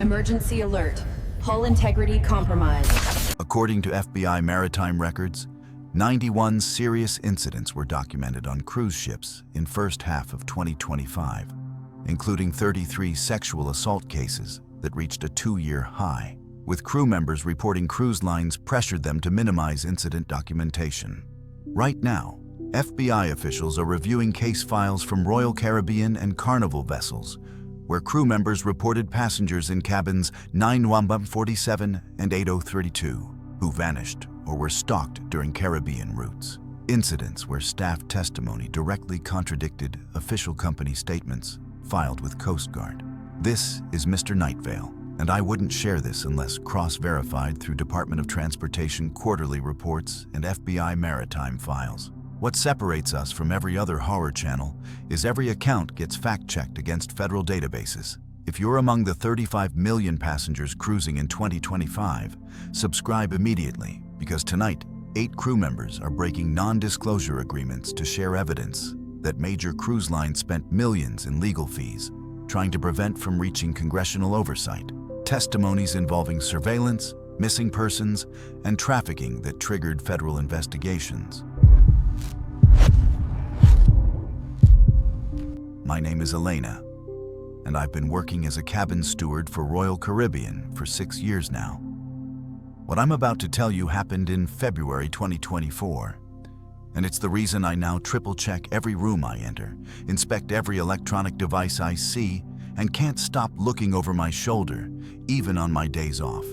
Emergency alert. Hull integrity compromised. According to FBI maritime records, 91 serious incidents were documented on cruise ships in first half of 2025, including 33 sexual assault cases that reached a 2-year high, with crew members reporting cruise lines pressured them to minimize incident documentation. Right now, FBI officials are reviewing case files from Royal Caribbean and Carnival vessels, where crew members reported passengers in cabins 9147 and 8032 who vanished or were stalked during Caribbean routes. Incidents where staff testimony directly contradicted official company statements filed with Coast Guard. This is Mr.Nightveil, and I wouldn't share this unless cross-verified through Department of Transportation quarterly reports and FBI maritime files. What separates us from every other horror channel is every account gets fact-checked against federal databases. If you're among the 35 million passengers cruising in 2025, subscribe immediately, because tonight, 8 crew members are breaking non-disclosure agreements to share evidence that major cruise lines spent millions in legal fees trying to prevent from reaching congressional oversight. Testimonies involving surveillance, missing persons, and trafficking that triggered federal investigations. My name is Elena, and I've been working as a cabin steward for Royal Caribbean for 6 years now. What I'm about to tell you happened in February 2024, and it's the reason I now triple-check every room I enter, inspect every electronic device I see, and can't stop looking over my shoulder, even on my days off.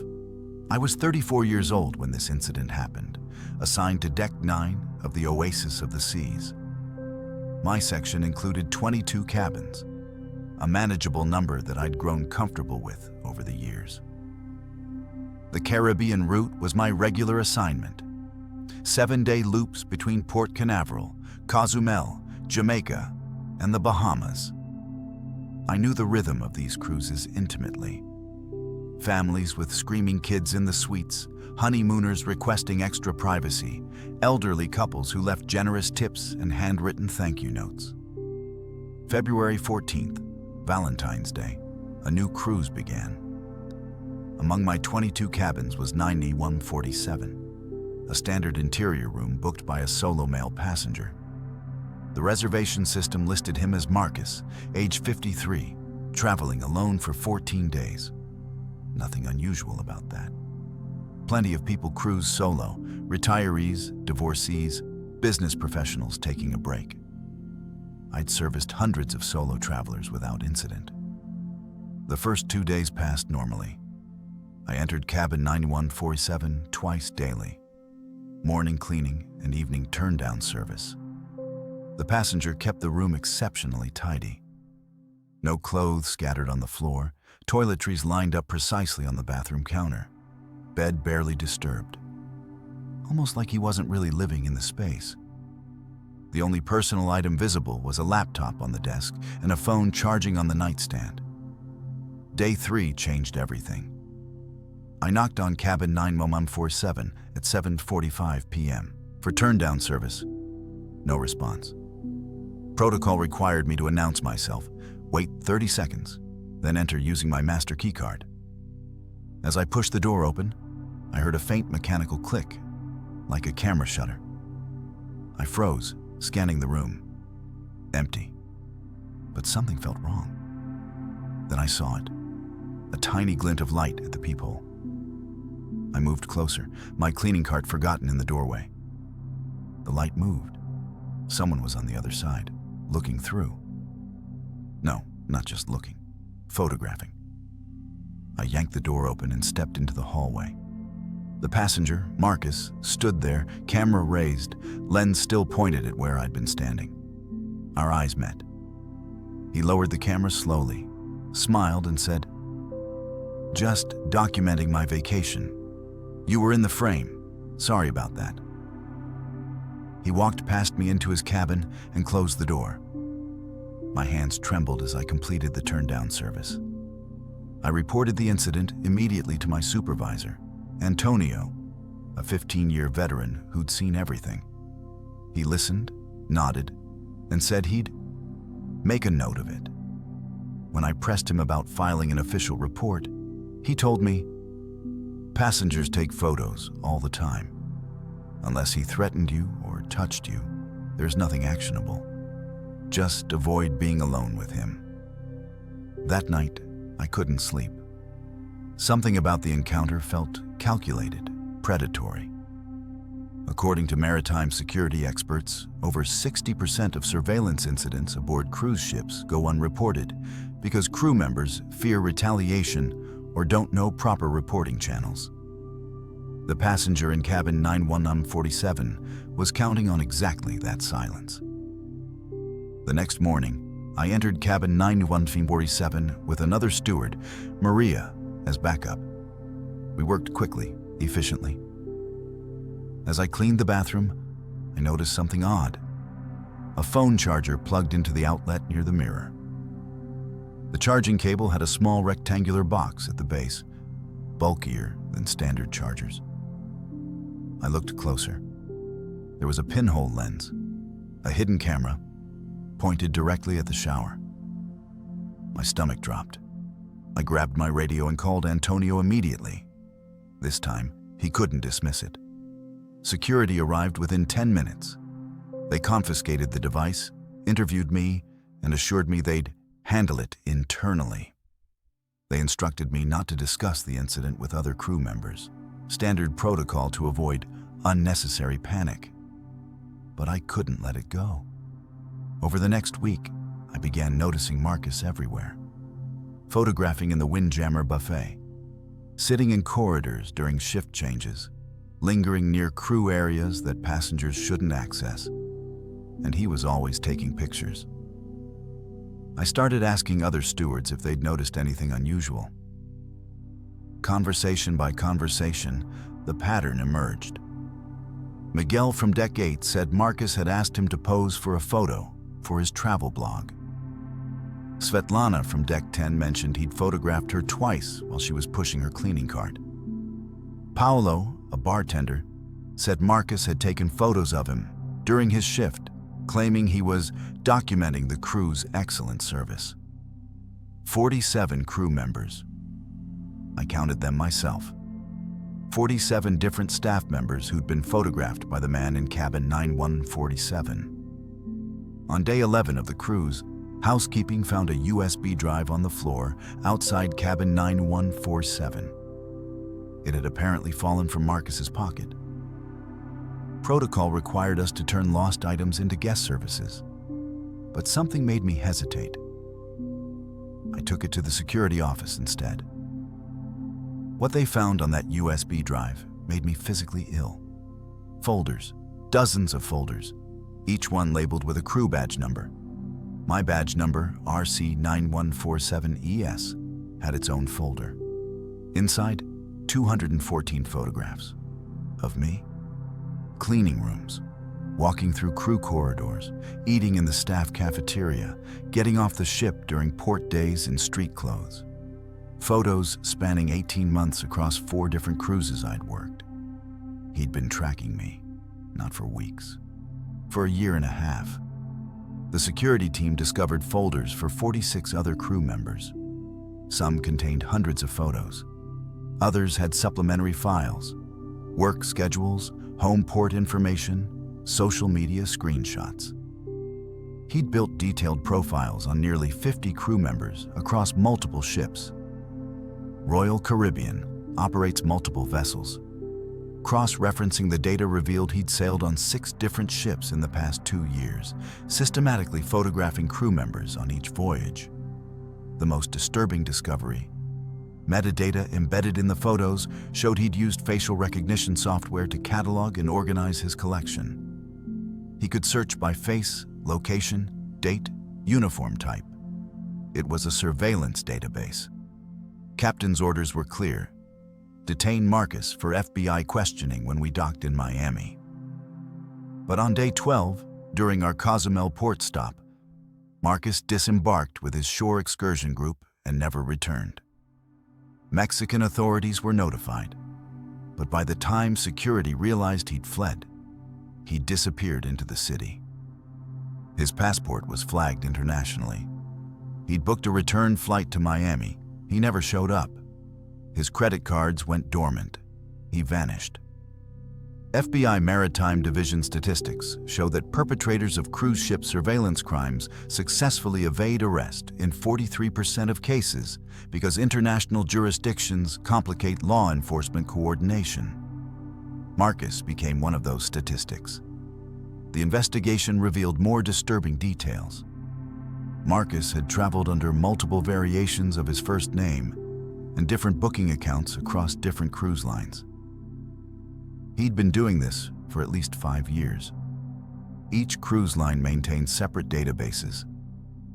I was 34 years old when this incident happened, assigned to Deck 9 of the Oasis of the Seas. My section included 22 cabins, a manageable number that I'd grown comfortable with over the years. The Caribbean route was my regular assignment. 7-day loops between Port Canaveral, Cozumel, Jamaica, and the Bahamas. I knew the rhythm of these cruises intimately. Families with screaming kids in the suites, honeymooners requesting extra privacy, elderly couples who left generous tips and handwritten thank you notes. February 14th, Valentine's Day, a new cruise began. Among my 22 cabins was 9147, a standard interior room booked by a solo male passenger. The reservation system listed him as Marcus, age 53, traveling alone for 14 days. Nothing unusual about that. Plenty of people cruise solo, retirees, divorcees, business professionals taking a break. I'd serviced hundreds of solo travelers without incident. The first 2 days passed normally. I entered cabin 9147 twice daily, morning cleaning and evening turn-down service. The passenger kept the room exceptionally tidy. No clothes scattered on the floor, toiletries lined up precisely on the bathroom counter, bed barely disturbed. Almost like he wasn't really living in the space. The only personal item visible was a laptop on the desk and a phone charging on the nightstand. Day 3 changed everything. I knocked on cabin 9147 at 7:45 p.m. for turn-down service. No response. Protocol required me to announce myself, wait 30 seconds, then enter using my master keycard. As I pushed the door open, I heard a faint mechanical click, like a camera shutter. I froze, scanning the room. Empty. But something felt wrong. Then I saw it, a tiny glint of light at the peephole. I moved closer, my cleaning cart forgotten in the doorway. The light moved. Someone was on the other side, looking through. No, not just looking, photographing. I yanked the door open and stepped into the hallway. The passenger, Marcus, stood there, camera raised, lens still pointed at where I'd been standing. Our eyes met. He lowered the camera slowly, smiled and said, "Just documenting my vacation. You were in the frame. Sorry about that." He walked past me into his cabin and closed the door. My hands trembled as I completed the turn-down service. I reported the incident immediately to my supervisor, Antonio, a 15-year veteran who'd seen everything. He listened, nodded, and said he'd make a note of it. When I pressed him about filing an official report, He told me, "Passengers take photos all the time. Unless he threatened you or touched you, there's nothing actionable. Just avoid being alone with him." That night, I couldn't sleep. Something about the encounter felt calculated, predatory. According to maritime security experts, over 60% of surveillance incidents aboard cruise ships go unreported because crew members fear retaliation or don't know proper reporting channels. The passenger in cabin 91147 was counting on exactly that silence. The next morning, I entered cabin 91147 with another steward, Maria, as backup. We worked quickly, efficiently. As I cleaned the bathroom, I noticed something odd. A phone charger plugged into the outlet near the mirror. The charging cable had a small rectangular box at the base, bulkier than standard chargers. I looked closer. There was a pinhole lens, a hidden camera, pointed directly at the shower. My stomach dropped. I grabbed my radio and called Antonio immediately. This time, he couldn't dismiss it. Security arrived within 10 minutes. They confiscated the device, interviewed me, and assured me they'd handle it internally. They instructed me not to discuss the incident with other crew members, standard protocol to avoid unnecessary panic. But I couldn't let it go. Over the next week, I began noticing Marcus everywhere. Photographing in the Windjammer buffet, sitting in corridors during shift changes, lingering near crew areas that passengers shouldn't access, and he was always taking pictures. I started asking other stewards if they'd noticed anything unusual. Conversation by conversation, the pattern emerged. Miguel from Deck 8 said Marcus had asked him to pose for a photo for his travel blog. Svetlana from Deck 10 mentioned he'd photographed her twice while she was pushing her cleaning cart. Paolo, a bartender, said Marcus had taken photos of him during his shift, claiming he was documenting the crew's excellent service. 47 crew members. I counted them myself. 47 different staff members who'd been photographed by the man in cabin 9147. On day 11 of the cruise, housekeeping found a USB drive on the floor outside cabin 9147. It had apparently fallen from Marcus's pocket. Protocol required us to turn lost items into guest services, but something made me hesitate. I took it to the security office instead. What they found on that USB drive made me physically ill. Folders, dozens of folders, each one labeled with a crew badge number. My badge number, RC9147ES, had its own folder. Inside, 214 photographs of me. Cleaning rooms, walking through crew corridors, eating in the staff cafeteria, getting off the ship during port days in street clothes. Photos spanning 18 months across 4 different cruises I'd worked. He'd been tracking me, not for weeks, for a year and a half. The security team discovered folders for 46 other crew members. Some contained hundreds of photos. Others had supplementary files, work schedules, home port information, social media screenshots. He'd built detailed profiles on nearly 50 crew members across multiple ships. Royal Caribbean operates multiple vessels. Cross-referencing the data revealed he'd sailed on 6 different ships in the past 2 years, systematically photographing crew members on each voyage. The most disturbing discovery: metadata embedded in the photos showed he'd used facial recognition software to catalog and organize his collection. He could search by face, location, date, uniform type. It was a surveillance database. Captain's orders were clear: detain Marcus for FBI questioning when we docked in Miami. But on day 12, during our Cozumel port stop, Marcus disembarked with his shore excursion group and never returned. Mexican authorities were notified, but by the time security realized he'd fled, he disappeared into the city. His passport was flagged internationally. He'd booked a return flight to Miami. He never showed up. His credit cards went dormant. He vanished. FBI Maritime Division statistics show that perpetrators of cruise ship surveillance crimes successfully evade arrest in 43% of cases because international jurisdictions complicate law enforcement coordination. Marcus became one of those statistics. The investigation revealed more disturbing details. Marcus had traveled under multiple variations of his first name and different booking accounts across different cruise lines. He'd been doing this for at least 5 years. Each cruise line maintained separate databases.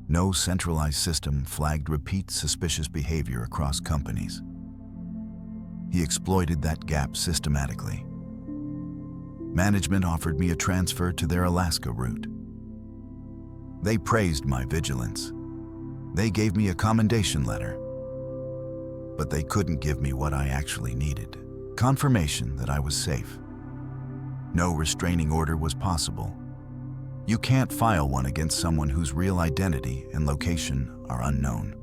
No centralized system flagged repeat suspicious behavior across companies. He exploited that gap systematically. Management offered me a transfer to their Alaska route. They praised my vigilance. They gave me a commendation letter. But they couldn't give me what I actually needed: confirmation that I was safe. No restraining order was possible. You can't file one against someone whose real identity and location are unknown.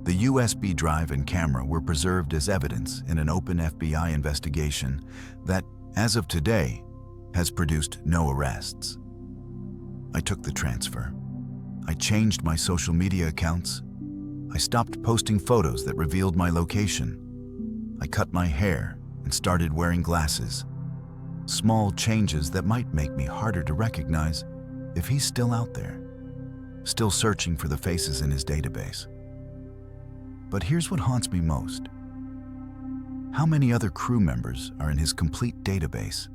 The USB drive and camera were preserved as evidence in an open FBI investigation that, as of today, has produced no arrests. I took the transfer. I changed my social media accounts. I stopped posting photos that revealed my location. I cut my hair and started wearing glasses. Small changes that might make me harder to recognize if he's still out there, still searching for the faces in his database. But here's what haunts me most. How many other crew members are in his complete database?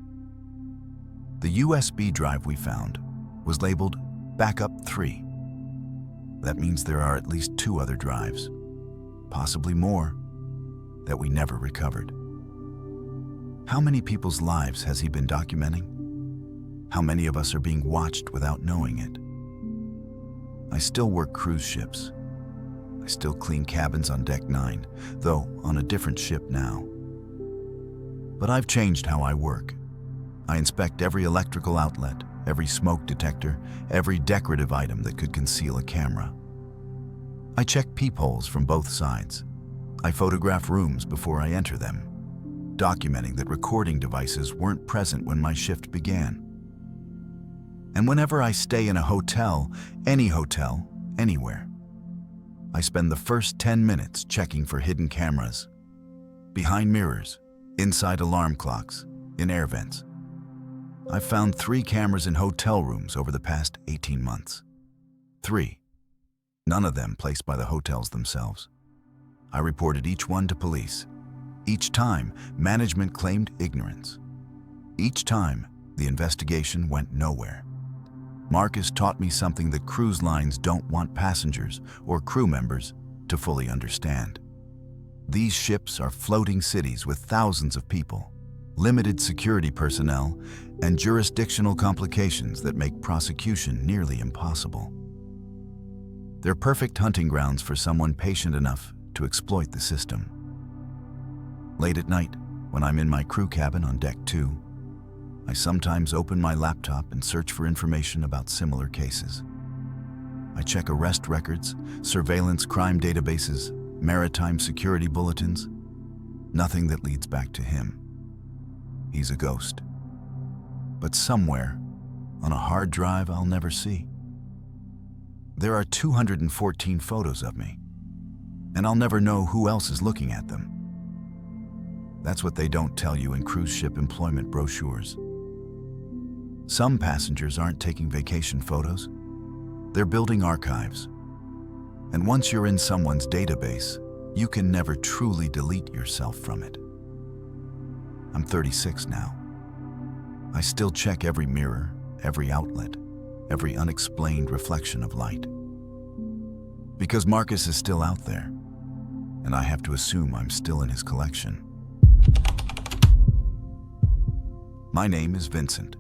The USB drive we found was labeled Backup 3. That means there are at least 2 other drives, possibly more, that we never recovered. How many people's lives has he been documenting? How many of us are being watched without knowing it? I still work cruise ships. I still clean cabins on Deck 9, though on a different ship now. But I've changed how I work. I inspect every electrical outlet, every smoke detector, every decorative item that could conceal a camera. I check peepholes from both sides. I photograph rooms before I enter them, documenting that recording devices weren't present when my shift began. And whenever I stay in a hotel, anywhere, I spend the first 10 minutes checking for hidden cameras, behind mirrors, inside alarm clocks, in air vents. I've found 3 cameras in hotel rooms over the past 18 months. 3. None of them placed by the hotels themselves. I reported each one to police. Each time, management claimed ignorance. Each time, the investigation went nowhere. Marcus taught me something that cruise lines don't want passengers or crew members to fully understand. These ships are floating cities with thousands of people, limited security personnel, and jurisdictional complications that make prosecution nearly impossible. They're perfect hunting grounds for someone patient enough to exploit the system. Late at night, when I'm in my crew cabin on Deck 2, I sometimes open my laptop and search for information about similar cases. I check arrest records, surveillance crime databases, maritime security bulletins. Nothing that leads back to him. He's a ghost. But somewhere, on a hard drive I'll never see, there are 214 photos of me, and I'll never know who else is looking at them. That's what they don't tell you in cruise ship employment brochures. Some passengers aren't taking vacation photos. They're building archives. And once you're in someone's database, you can never truly delete yourself from it. I'm 36 now. I still check every mirror, every outlet, every unexplained reflection of light. Because Marcus is still out there, and I have to assume I'm still in his collection. My name is Vincent,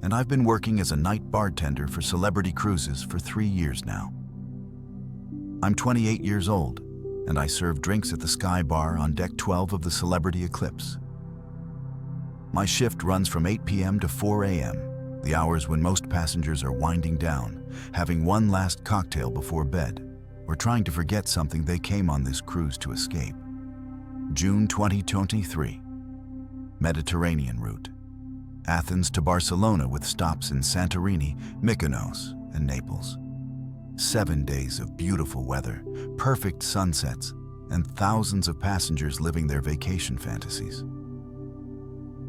and I've been working as a night bartender for Celebrity Cruises for 3 years now. I'm 28 years old, and I serve drinks at the Sky Bar on Deck 12 of the Celebrity Eclipse. My shift runs from 8 p.m. to 4 a.m., the hours when most passengers are winding down, having one last cocktail before bed, or trying to forget something they came on this cruise to escape. June 2023. Mediterranean route. Athens to Barcelona with stops in Santorini, Mykonos, and Naples. 7 days of beautiful weather, perfect sunsets, and thousands of passengers living their vacation fantasies.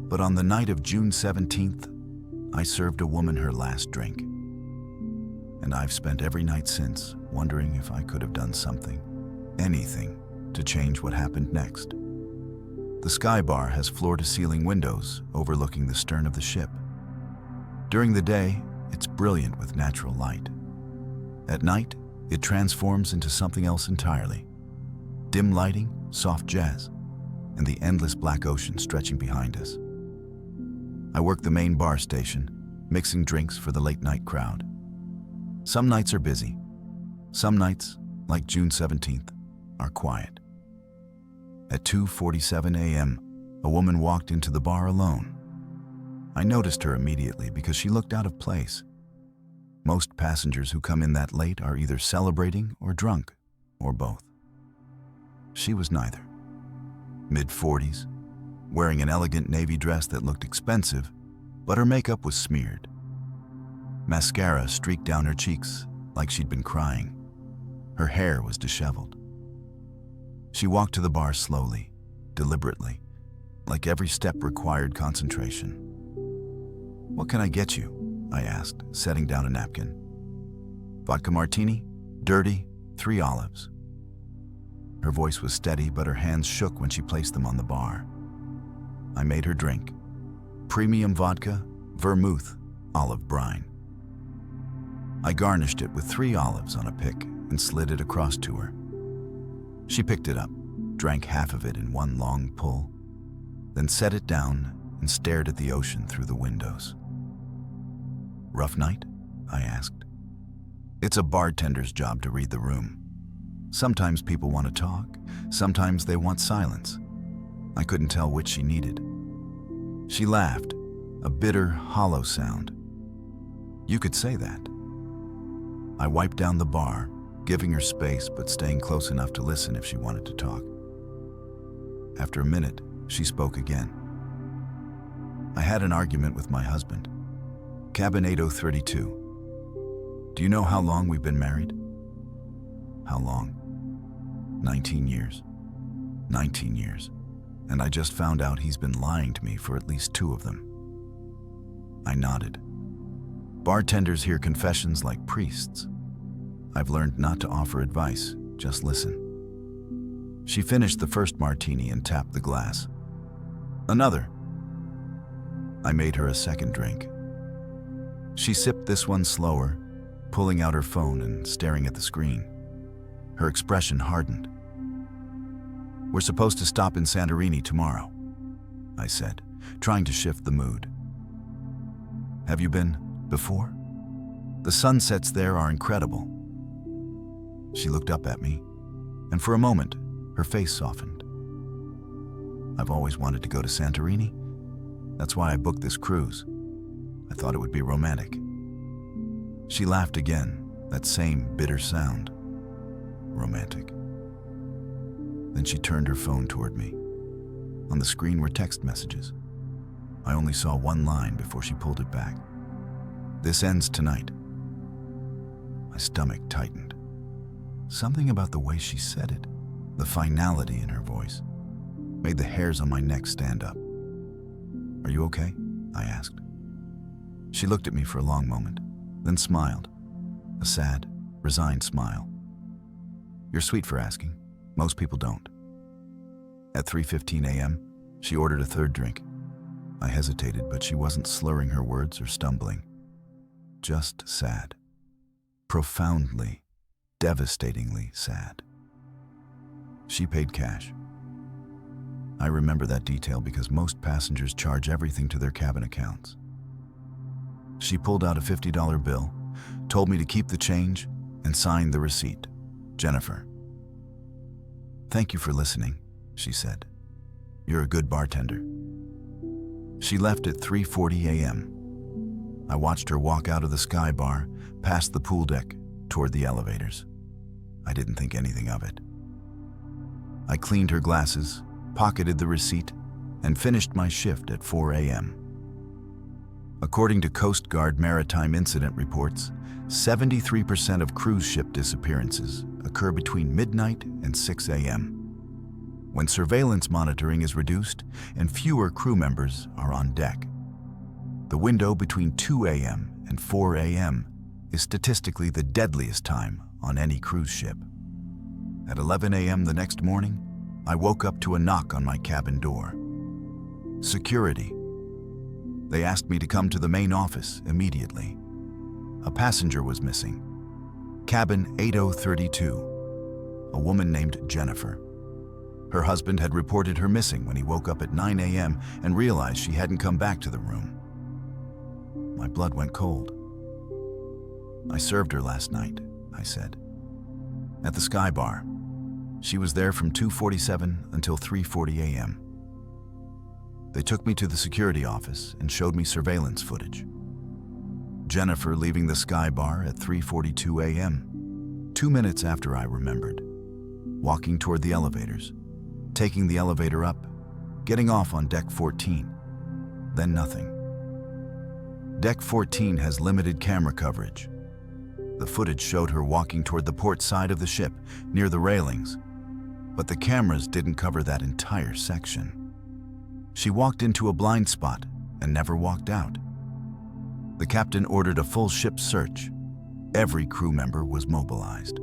But on the night of June 17th, I served a woman her last drink. And I've spent every night since wondering if I could have done something, anything, to change what happened next. The Sky Bar has floor-to-ceiling windows overlooking the stern of the ship. During the day, it's brilliant with natural light. At night, it transforms into something else entirely. Dim lighting, soft jazz, and the endless black ocean stretching behind us. I work the main bar station, mixing drinks for the late-night crowd. Some nights are busy. Some nights, like June 17th, are quiet. At 2:47 a.m., a woman walked into the bar alone. I noticed her immediately because she looked out of place. Most passengers who come in that late are either celebrating or drunk, or both. She was neither. Mid-40s, wearing an elegant navy dress that looked expensive, but her makeup was smeared. Mascara streaked down her cheeks like she'd been crying. Her hair was disheveled. She walked to the bar slowly, deliberately, like every step required concentration. "What can I get you?" I asked, setting down a napkin. "Vodka martini, dirty, 3 olives." Her voice was steady, but her hands shook when she placed them on the bar. I made her drink. Premium vodka, vermouth, olive brine. I garnished it with 3 olives on a pick and slid it across to her. She picked it up, drank half of it in one long pull, then set it down and stared at the ocean through the windows. "Rough night?" I asked. It's a bartender's job to read the room. Sometimes people want to talk, sometimes they want silence. I couldn't tell which she needed. She laughed, a bitter, hollow sound. "You could say that." I wiped down the bar, giving her space but staying close enough to listen if she wanted to talk. After a minute, she spoke again. "I had an argument with my husband. Cabin 8032. Do you know how long we've been married?" "How long?" 19 years. 19 years. And I just found out he's been lying to me for at least 2 of them. I nodded. Bartenders hear confessions like priests. I've learned not to offer advice, just listen. She finished the first martini and tapped the glass. "Another." I made her a second drink. She sipped this one slower, pulling out her phone and staring at the screen. Her expression hardened. "We're supposed to stop in Santorini tomorrow," I said, trying to shift the mood. "Have you been before? The sunsets there are incredible." She looked up at me, and for a moment, her face softened. "I've always wanted to go to Santorini. That's why I booked this cruise. I thought it would be romantic." She laughed again, that same bitter sound. Romantic. Then she turned her phone toward me. On the screen were text messages. I only saw one line before she pulled it back. "This ends tonight." My stomach tightened. Something about the way she said it, the finality in her voice, made the hairs on my neck stand up. "Are you okay?" I asked. She looked at me for a long moment, then smiled, a sad, resigned smile. "You're sweet for asking. Most people don't." At 3:15 a.m., she ordered a third drink. I hesitated, but she wasn't slurring her words or stumbling. Just sad. Profoundly, devastatingly sad. She paid cash. I remember that detail because most passengers charge everything to their cabin accounts. She pulled out a $50 bill, told me to keep the change, and signed the receipt. "Jennifer." "Thank you for listening," she said. "You're a good bartender." She left at 3:40 a.m. I watched her walk out of the Sky Bar, past the pool deck, toward the elevators. I didn't think anything of it. I cleaned her glasses, pocketed the receipt, and finished my shift at 4 a.m. According to Coast Guard maritime incident reports, 73% of cruise ship disappearances occur between midnight and 6 a.m., when surveillance monitoring is reduced and fewer crew members are on deck. The window between 2 a.m. and 4 a.m. is statistically the deadliest time on any cruise ship. At 11 a.m. the next morning, I woke up to a knock on my cabin door. Security. They asked me to come to the main office immediately. A passenger was missing. Cabin 8032. A woman named Jennifer. Her husband had reported her missing when he woke up at 9 a.m. and realized she hadn't come back to the room. My blood went cold. "I served her last night," I said. "At the Sky Bar. She was there from 2:47 until 3:40 a.m. They took me to the security office and showed me surveillance footage. Jennifer leaving the Sky Bar at 3:42 a.m., 2 minutes after I remembered, walking toward the elevators, taking the elevator up, getting off on deck 14, then nothing. Deck 14 has limited camera coverage. The footage showed her walking toward the port side of the ship, near the railings, but the cameras didn't cover that entire section. She walked into a blind spot and never walked out. The captain ordered a full ship search. Every crew member was mobilized.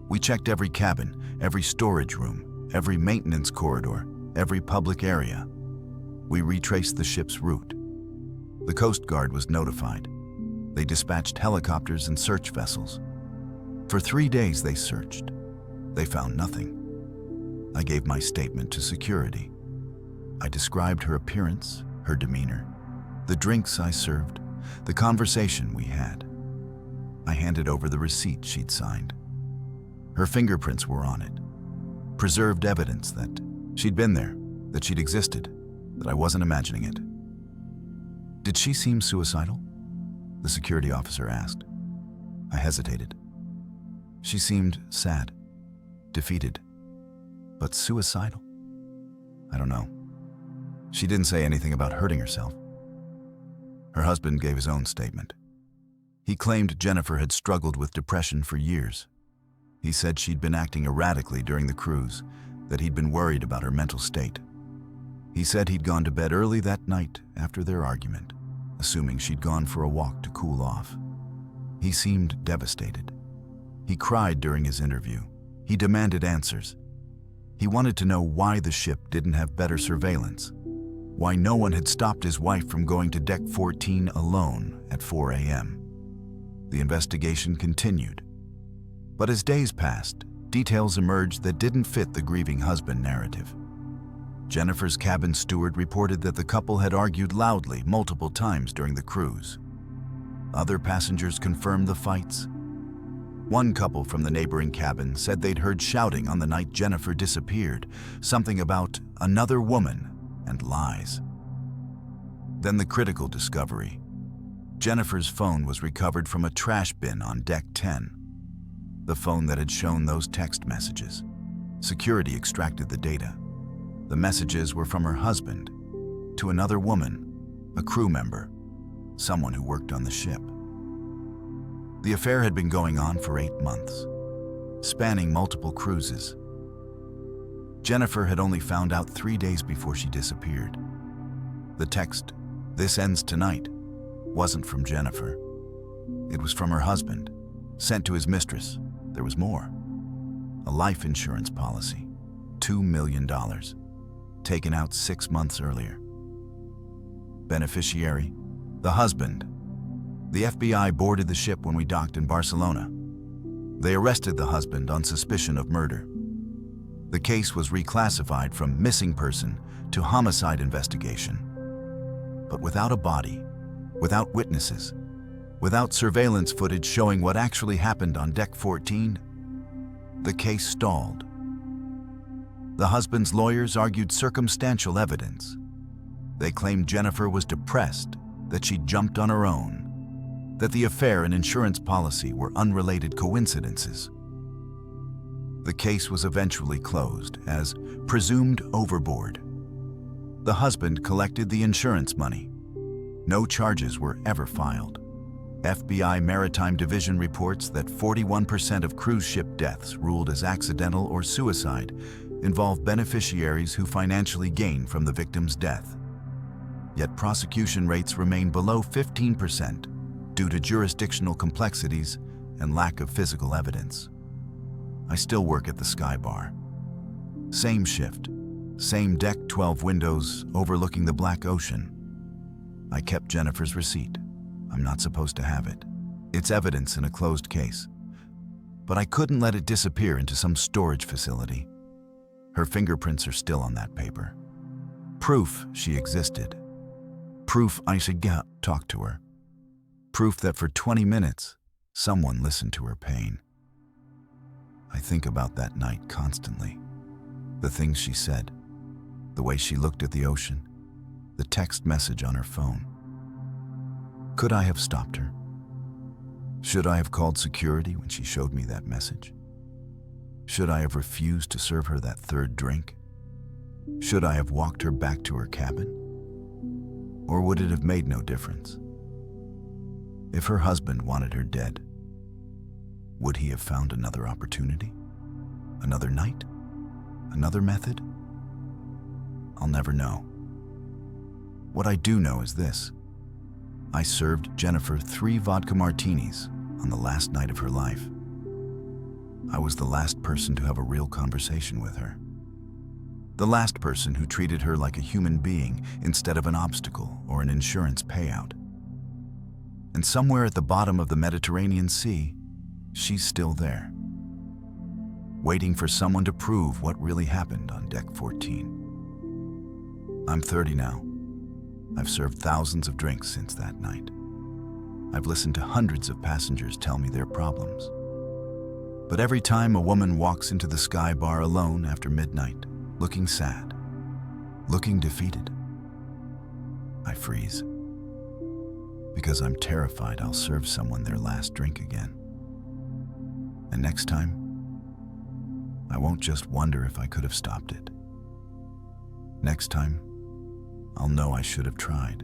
We checked every cabin, every storage room, every maintenance corridor, every public area. We retraced the ship's route. The Coast Guard was notified. They dispatched helicopters and search vessels. For 3 days they searched. They found nothing. I gave my statement to security. I described her appearance, her demeanor, the drinks I served, the conversation we had. I handed over the receipt she'd signed. Her fingerprints were on it. Preserved evidence that she'd been there, that she'd existed, that I wasn't imagining it. "Did she seem suicidal?" the security officer asked. I hesitated. "She seemed sad, defeated, but suicidal? I don't know. She didn't say anything about hurting herself." Her husband gave his own statement. He claimed Jennifer had struggled with depression for years. He said she'd been acting erratically during the cruise, that he'd been worried about her mental state. He said he'd gone to bed early that night after their argument, assuming she'd gone for a walk to cool off. He seemed devastated. He cried during his interview. He demanded answers. He wanted to know why the ship didn't have better surveillance, why no one had stopped his wife from going to deck 14 alone at 4 a.m. The investigation continued. But as days passed, details emerged that didn't fit the grieving husband narrative. Jennifer's cabin steward reported that the couple had argued loudly multiple times during the cruise. Other passengers confirmed the fights. One couple from the neighboring cabin said they'd heard shouting on the night Jennifer disappeared, something about another woman and lies. Then the critical discovery. Jennifer's phone was recovered from a trash bin on deck 10. The phone that had shown those text messages. Security extracted the data. The messages were from her husband to another woman, a crew member, someone who worked on the ship. The affair had been going on for 8 months, spanning multiple cruises. Jennifer had only found out 3 days before she disappeared. The text, "This ends tonight," wasn't from Jennifer. It was from her husband, sent to his mistress. There was more. A life insurance policy, $2 million, taken out 6 months earlier. Beneficiary, the husband. The FBI boarded the ship when we docked in Barcelona. They arrested the husband on suspicion of murder. The case was reclassified from missing person to homicide investigation. But without a body, without witnesses, without surveillance footage showing what actually happened on deck 14, the case stalled. The husband's lawyers argued circumstantial evidence. They claimed Jennifer was depressed, that she jumped on her own, that the affair and insurance policy were unrelated coincidences. The case was eventually closed as presumed overboard. The husband collected the insurance money. No charges were ever filed. FBI Maritime Division reports that 41% of cruise ship deaths ruled as accidental or suicide involve beneficiaries who financially gain from the victim's death. Yet prosecution rates remain below 15% due to jurisdictional complexities and lack of physical evidence. I still work at the Sky Bar. Same shift, same deck, 12 windows overlooking the Black Ocean. I kept Jennifer's receipt. I'm not supposed to have it. It's evidence in a closed case. But I couldn't let it disappear into some storage facility. Her fingerprints are still on that paper. Proof she existed. Proof I should talk to her. Proof that for 20 minutes, someone listened to her pain. I think about that night constantly. The things she said, the way she looked at the ocean, the text message on her phone. Could I have stopped her? Should I have called security when she showed me that message? Should I have refused to serve her that third drink? Should I have walked her back to her cabin? Or would it have made no difference? If her husband wanted her dead, would he have found another opportunity? Another night? Another method? I'll never know. What I do know is this. I served Jennifer 3 vodka martinis on the last night of her life. I was the last person to have a real conversation with her. The last person who treated her like a human being instead of an obstacle or an insurance payout. And somewhere at the bottom of the Mediterranean Sea, she's still there, waiting for someone to prove what really happened on Deck 14. I'm 30 now. I've served thousands of drinks since that night. I've listened to hundreds of passengers tell me their problems. But every time a woman walks into the Sky Bar alone after midnight, looking sad, looking defeated, I freeze. Because I'm terrified I'll serve someone their last drink again. And next time, I won't just wonder if I could have stopped it. Next time, I'll know I should have tried.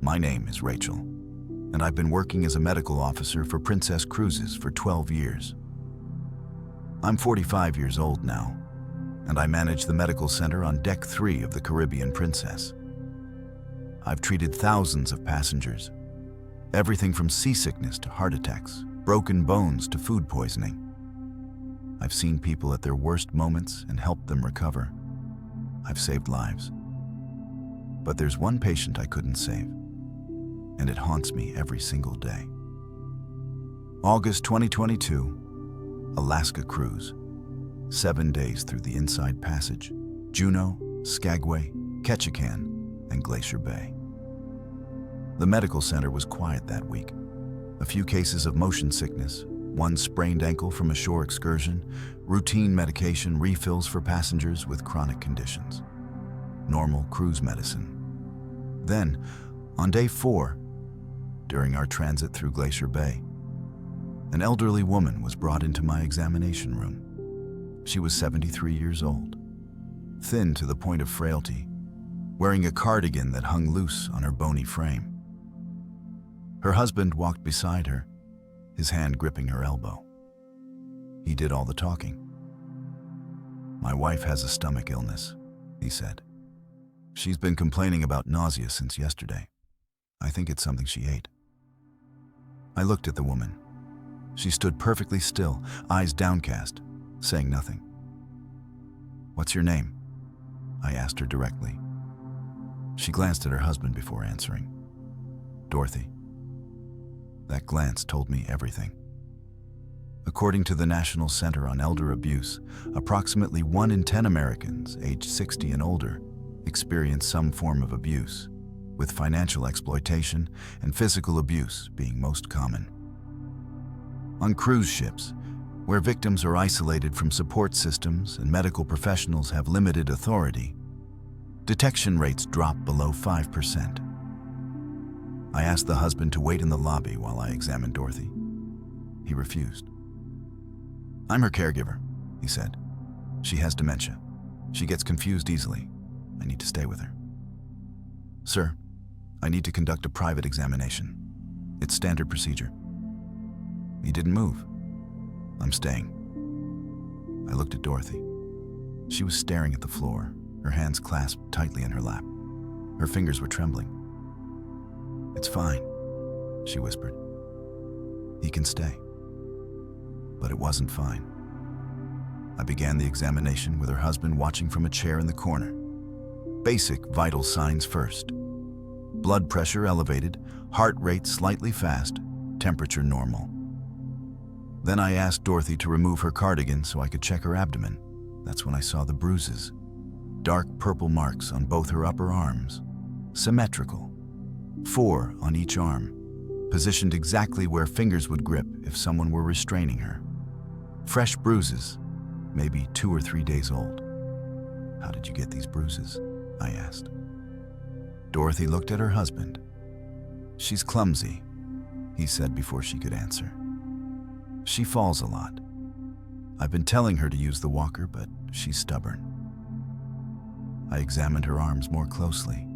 My name is Rachel, and I've been working as a medical officer for Princess Cruises for 12 years. I'm 45 years old now, and I manage the medical center on Deck 3 of the Caribbean Princess. I've treated thousands of passengers, everything from seasickness to heart attacks, broken bones to food poisoning. I've seen people at their worst moments and helped them recover. I've saved lives. But there's one patient I couldn't save, and it haunts me every single day. August 2022, Alaska cruise. 7 days through the Inside Passage, Juneau, Skagway, Ketchikan, and Glacier Bay. The medical center was quiet that week. A few cases of motion sickness, one sprained ankle from a shore excursion, routine medication refills for passengers with chronic conditions. Normal cruise medicine. Then, on day 4, during our transit through Glacier Bay, an elderly woman was brought into my examination room. She was 73 years old, thin to the point of frailty, wearing a cardigan that hung loose on her bony frame. Her husband walked beside her, his hand gripping her elbow. He did all the talking. "My wife has a stomach illness," he said. "She's been complaining about nausea since yesterday. I think it's something she ate." I looked at the woman. She stood perfectly still, eyes downcast, saying nothing. "What's your name?" I asked her directly. She glanced at her husband before answering. "Dorothy." That glance told me everything. According to the National Center on Elder Abuse, approximately 1 in 10 Americans aged 60 and older experience some form of abuse, with financial exploitation and physical abuse being most common. On cruise ships, where victims are isolated from support systems and medical professionals have limited authority, detection rates drop below 5%. I asked the husband to wait in the lobby while I examined Dorothy. He refused. "I'm her caregiver," he said. "She has dementia. She gets confused easily. I need to stay with her." "Sir, I need to conduct a private examination. It's standard procedure." He didn't move. "I'm staying." I looked at Dorothy. She was staring at the floor, her hands clasped tightly in her lap. Her fingers were trembling. "It's fine," she whispered. "He can stay." But it wasn't fine. I began the examination with her husband watching from a chair in the corner. Basic vital signs first. Blood pressure elevated, heart rate slightly fast, temperature normal. Then I asked Dorothy to remove her cardigan so I could check her abdomen. That's when I saw the bruises. Dark purple marks on both her upper arms. Symmetrical. 4 on each arm, positioned exactly where fingers would grip if someone were restraining her. Fresh bruises, maybe 2 or 3 days old. "How did you get these bruises?" I asked. Dorothy looked at her husband. "She's clumsy," he said before she could answer. "She falls a lot. I've been telling her to use the walker, but she's stubborn." I examined her arms more closely.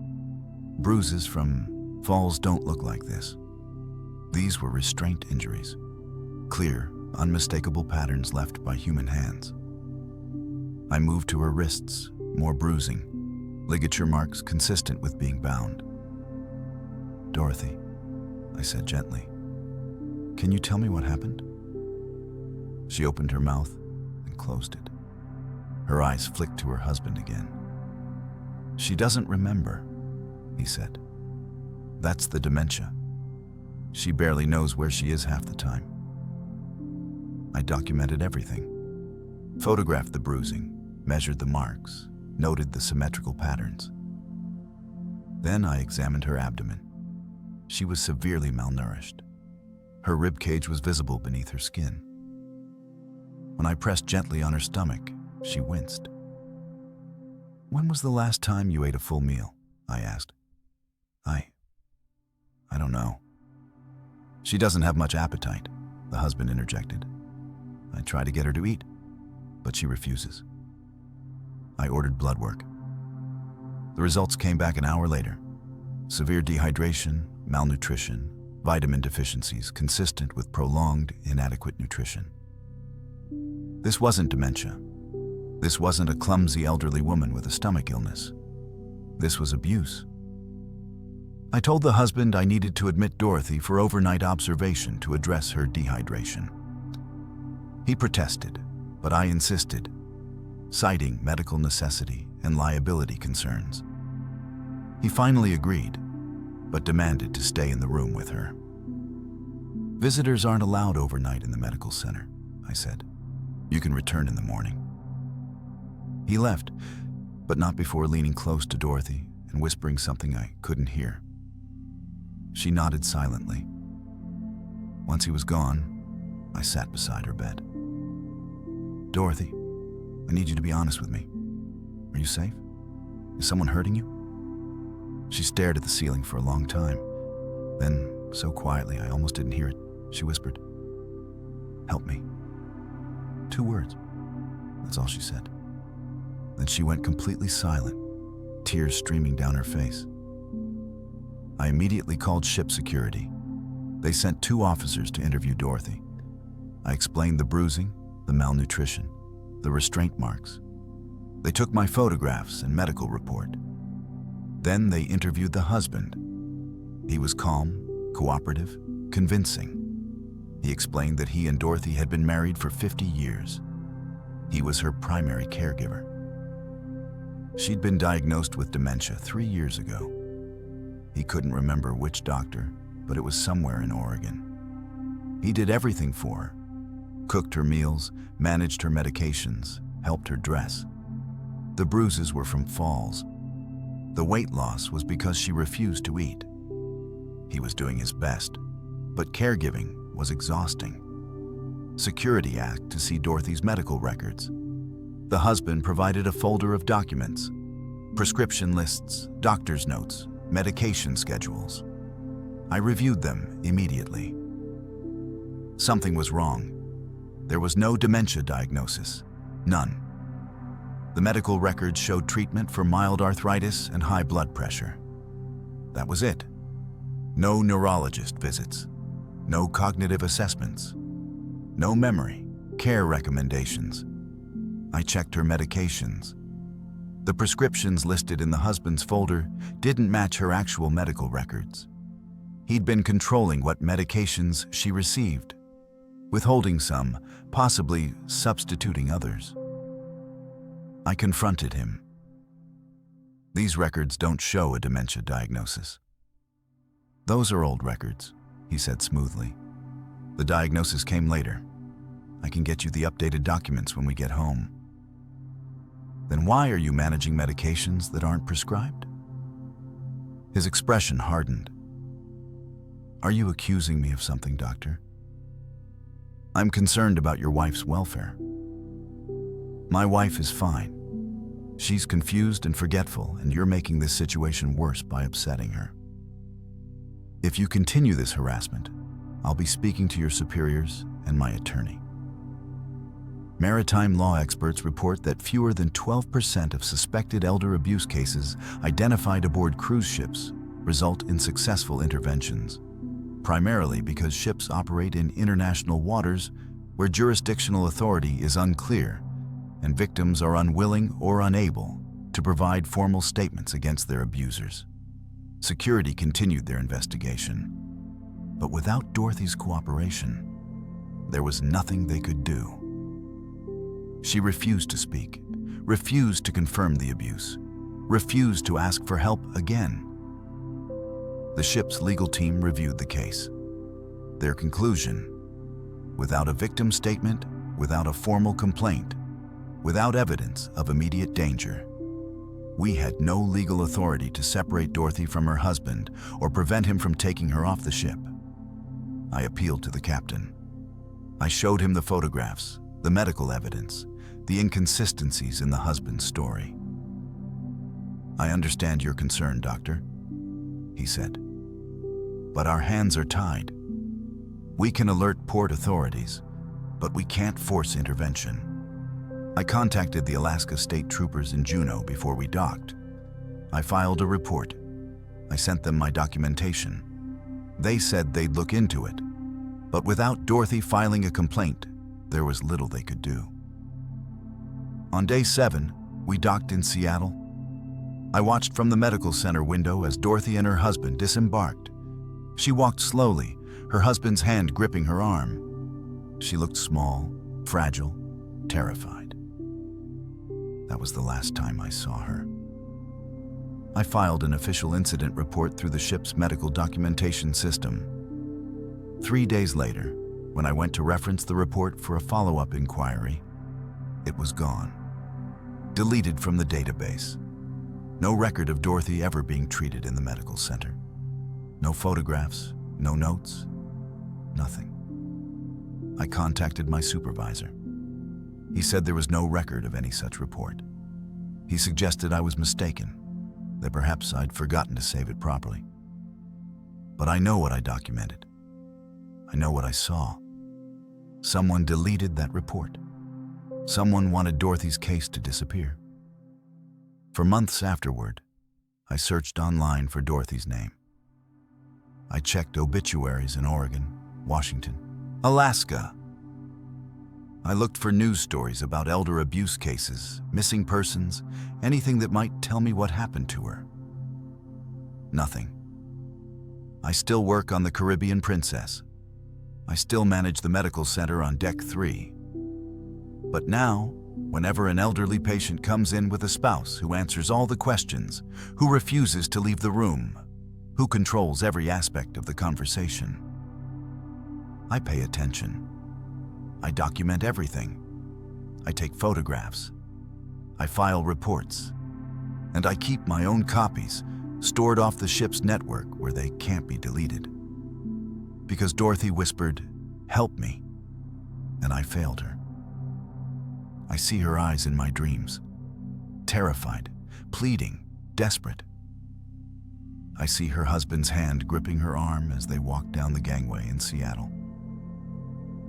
Bruises from falls don't look like this. These were restraint injuries. Clear, unmistakable patterns left by human hands. I moved to her wrists, more bruising. Ligature marks consistent with being bound. "Dorothy," I said gently, "can you tell me what happened?" She opened her mouth and closed it. Her eyes flicked to her husband again. "She doesn't remember," he said. "That's the dementia. She barely knows where she is half the time." I documented everything. Photographed the bruising, measured the marks, noted the symmetrical patterns. Then I examined her abdomen. She was severely malnourished. Her rib cage was visible beneath her skin. When I pressed gently on her stomach, she winced. "When was the last time you ate a full meal?" I asked. I don't know." "She doesn't have much appetite," the husband interjected. "I try to get her to eat, but she refuses." I ordered blood work. The results came back an hour later. Severe dehydration, malnutrition, vitamin deficiencies consistent with prolonged, inadequate nutrition. This wasn't dementia. This wasn't a clumsy elderly woman with a stomach illness. This was abuse. I told the husband I needed to admit Dorothy for overnight observation to address her dehydration. He protested, but I insisted, citing medical necessity and liability concerns. He finally agreed, but demanded to stay in the room with her. "Visitors aren't allowed overnight in the medical center," I said. "You can return in the morning." He left, but not before leaning close to Dorothy and whispering something I couldn't hear. She nodded silently. Once he was gone, I sat beside her bed. "Dorothy, I need you to be honest with me. Are you safe? Is someone hurting you?" She stared at the ceiling for a long time. Then, so quietly I almost didn't hear it, she whispered, "Help me." 2 words. That's all she said. Then she went completely silent, tears streaming down her face. I immediately called ship security. They sent 2 officers to interview Dorothy. I explained the bruising, the malnutrition, the restraint marks. They took my photographs and medical report. Then they interviewed the husband. He was calm, cooperative, convincing. He explained that he and Dorothy had been married for 50 years. He was her primary caregiver. She'd been diagnosed with dementia 3 years ago. He couldn't remember which doctor, but it was somewhere in Oregon. He did everything for her. Cooked her meals, managed her medications, helped her dress. The bruises were from falls. The weight loss was because she refused to eat. He was doing his best, but caregiving was exhausting. Security asked to see Dorothy's medical records. The husband provided a folder of documents, prescription lists, doctor's notes, medication schedules. I reviewed them immediately. Something was wrong. There was no dementia diagnosis. None. The medical records showed treatment for mild arthritis and high blood pressure. That was it. No neurologist visits. No cognitive assessments. No memory care recommendations. I checked her medications. The prescriptions listed in the husband's folder didn't match her actual medical records. He'd been controlling what medications she received, withholding some, possibly substituting others. I confronted him. These records don't show a dementia diagnosis. Those are old records, he said smoothly. The diagnosis came later. I can get you the updated documents when we get home. Then why are you managing medications that aren't prescribed? His expression hardened. Are you accusing me of something, doctor? I'm concerned about your wife's welfare. My wife is fine. She's confused and forgetful, and you're making this situation worse by upsetting her. If you continue this harassment, I'll be speaking to your superiors and my attorney. Maritime law experts report that fewer than 12% of suspected elder abuse cases identified aboard cruise ships result in successful interventions, primarily because ships operate in international waters where jurisdictional authority is unclear and victims are unwilling or unable to provide formal statements against their abusers. Security continued their investigation, but without Dorothy's cooperation, there was nothing they could do. She refused to speak, refused to confirm the abuse, refused to ask for help again. The ship's legal team reviewed the case. Their conclusion: without a victim statement, without a formal complaint, without evidence of immediate danger, we had no legal authority to separate Dorothy from her husband or prevent him from taking her off the ship. I appealed to the captain. I showed him the photographs, the medical evidence, the inconsistencies in the husband's story. I understand your concern, doctor, he said, but our hands are tied. We can alert port authorities, but we can't force intervention. I contacted the Alaska State Troopers in Juneau before we docked. I filed a report. I sent them my documentation. They said they'd look into it, but without Dorothy filing a complaint, there was little they could do. On day 7, we docked in Seattle. I watched from the medical center window as Dorothy and her husband disembarked. She walked slowly, her husband's hand gripping her arm. She looked small, fragile, terrified. That was the last time I saw her. I filed an official incident report through the ship's medical documentation system. 3 days later, when I went to reference the report for a follow-up inquiry, it was gone. Deleted from the database. No record of Dorothy ever being treated in the medical center. No photographs, no notes, nothing. I contacted my supervisor. He said there was no record of any such report. He suggested I was mistaken, that perhaps I'd forgotten to save it properly. But I know what I documented. I know what I saw. Someone deleted that report. Someone wanted Dorothy's case to disappear. For months afterward, I searched online for Dorothy's name. I checked obituaries in Oregon, Washington, Alaska. I looked for news stories about elder abuse cases, missing persons, anything that might tell me what happened to her. Nothing. I still work on the Caribbean Princess. I still manage the medical center on Deck 3. But now, whenever an elderly patient comes in with a spouse who answers all the questions, who refuses to leave the room, who controls every aspect of the conversation, I pay attention. I document everything. I take photographs. I file reports. And I keep my own copies, stored off the ship's network where they can't be deleted. Because Dorothy whispered, "Help me," and I failed her. I see her eyes in my dreams, terrified, pleading, desperate. I see her husband's hand gripping her arm as they walk down the gangway in Seattle.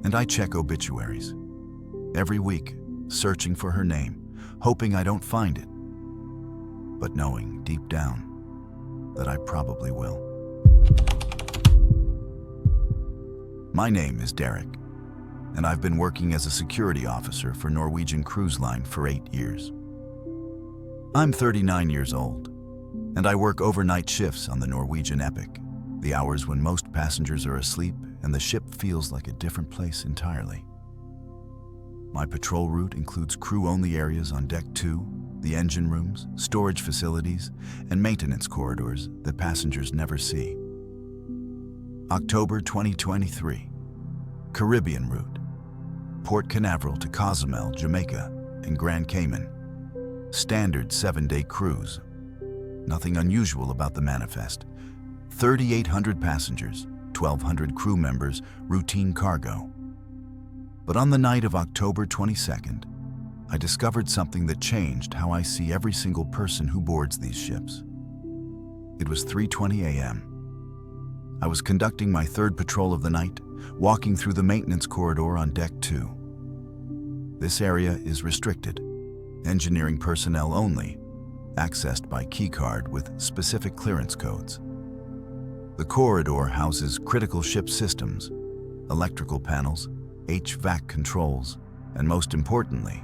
And I check obituaries. Every week, searching for her name, hoping I don't find it, but knowing deep down that I probably will. My name is Derek, and I've been working as a security officer for Norwegian Cruise Line for 8 years. I'm 39 years old, and I work overnight shifts on the Norwegian Epic, the hours when most passengers are asleep and the ship feels like a different place entirely. My patrol route includes crew-only areas on Deck 2, the engine rooms, storage facilities, and maintenance corridors that passengers never see. October 2023, Caribbean route, Port Canaveral to Cozumel, Jamaica, and Grand Cayman. Standard 7-day cruise. Nothing unusual about the manifest. 3,800 passengers, 1,200 crew members, routine cargo. But on the night of October 22nd, I discovered something that changed how I see every single person who boards these ships. It was 3:20 a.m. I was conducting my third patrol of the night, walking through the maintenance corridor on Deck 2. This area is restricted, engineering personnel only, accessed by keycard with specific clearance codes. The corridor houses critical ship systems, electrical panels, HVAC controls, and most importantly,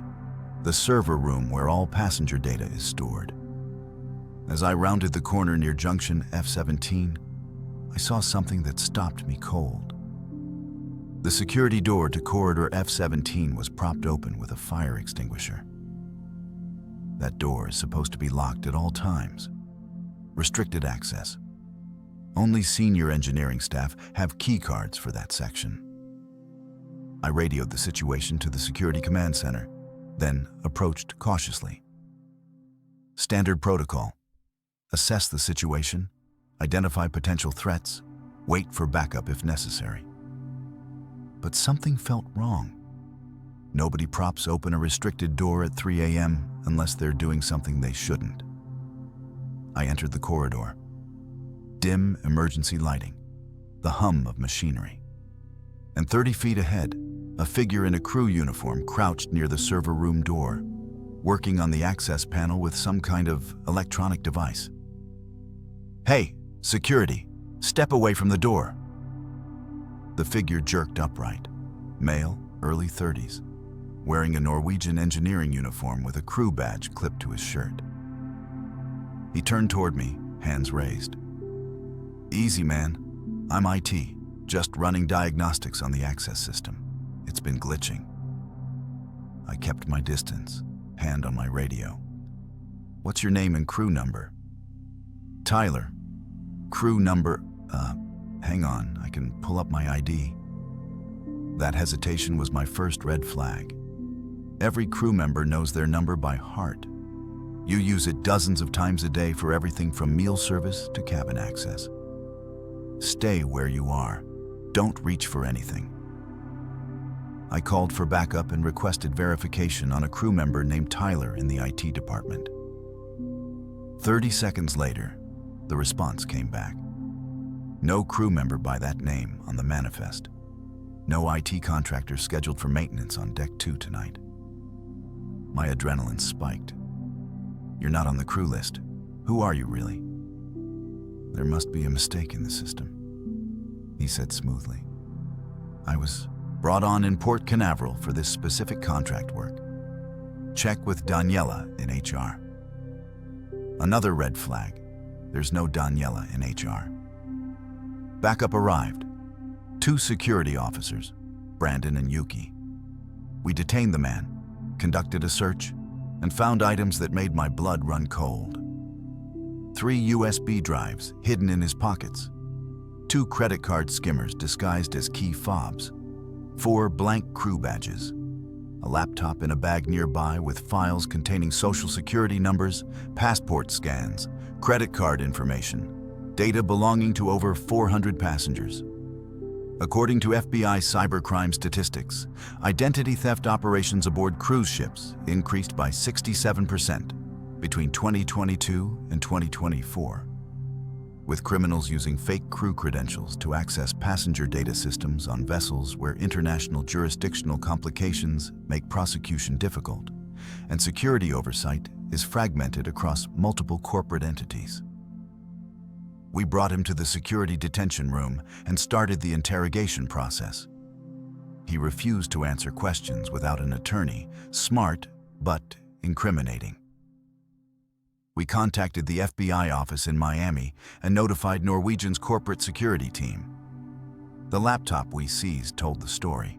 the server room where all passenger data is stored. As I rounded the corner near junction F-17, I saw something that stopped me cold. The security door to corridor F-17 was propped open with a fire extinguisher. That door is supposed to be locked at all times. Restricted access. Only senior engineering staff have key cards for that section. I radioed the situation to the security command center, then approached cautiously. Standard protocol. Assess the situation, identify potential threats, wait for backup if necessary. But something felt wrong. Nobody props open a restricted door at 3 a.m. unless they're doing something they shouldn't. I entered the corridor. Dim emergency lighting, the hum of machinery. And 30 feet ahead, a figure in a crew uniform crouched near the server room door, working on the access panel with some kind of electronic device. "Hey, security, step away from the door." The figure jerked upright, male, early 30s, wearing a Norwegian engineering uniform with a crew badge clipped to his shirt. He turned toward me, hands raised. "Easy, man. I'm IT, just running diagnostics on the access system. It's been glitching." I kept my distance, hand on my radio. "What's your name and crew number?" "Tyler. Crew number, hang on, I can pull up my ID." That hesitation was my first red flag. Every crew member knows their number by heart. You use it dozens of times a day for everything from meal service to cabin access. Stay where you are. Don't reach for anything. I called for backup and requested verification on a crew member named Tyler in the IT department. 30 seconds later, the response came back. No crew member by that name on the manifest. No IT contractor scheduled for maintenance on Deck 2 tonight. My adrenaline spiked. "You're not on the crew list. Who are you really?" "There must be a mistake in the system," he said smoothly. "I was brought on in Port Canaveral for this specific contract work. Check with Daniela in HR." Another red flag. There's no Daniela in HR. Backup arrived. 2 security officers, Brandon and Yuki. We detained the man, conducted a search, and found items that made my blood run cold. 3 USB drives hidden in his pockets, 2 credit card skimmers disguised as key fobs, 4 blank crew badges, a laptop in a bag nearby with files containing social security numbers, passport scans, credit card information, data belonging to over 400 passengers. According to FBI cybercrime statistics, identity theft operations aboard cruise ships increased by 67% between 2022 and 2024. with criminals using fake crew credentials to access passenger data systems on vessels where international jurisdictional complications make prosecution difficult, and security oversight is fragmented across multiple corporate entities. We brought him to the security detention room and started the interrogation process. He refused to answer questions without an attorney, smart but incriminating. We contacted the FBI office in Miami and notified Norwegian's corporate security team. The laptop we seized told the story.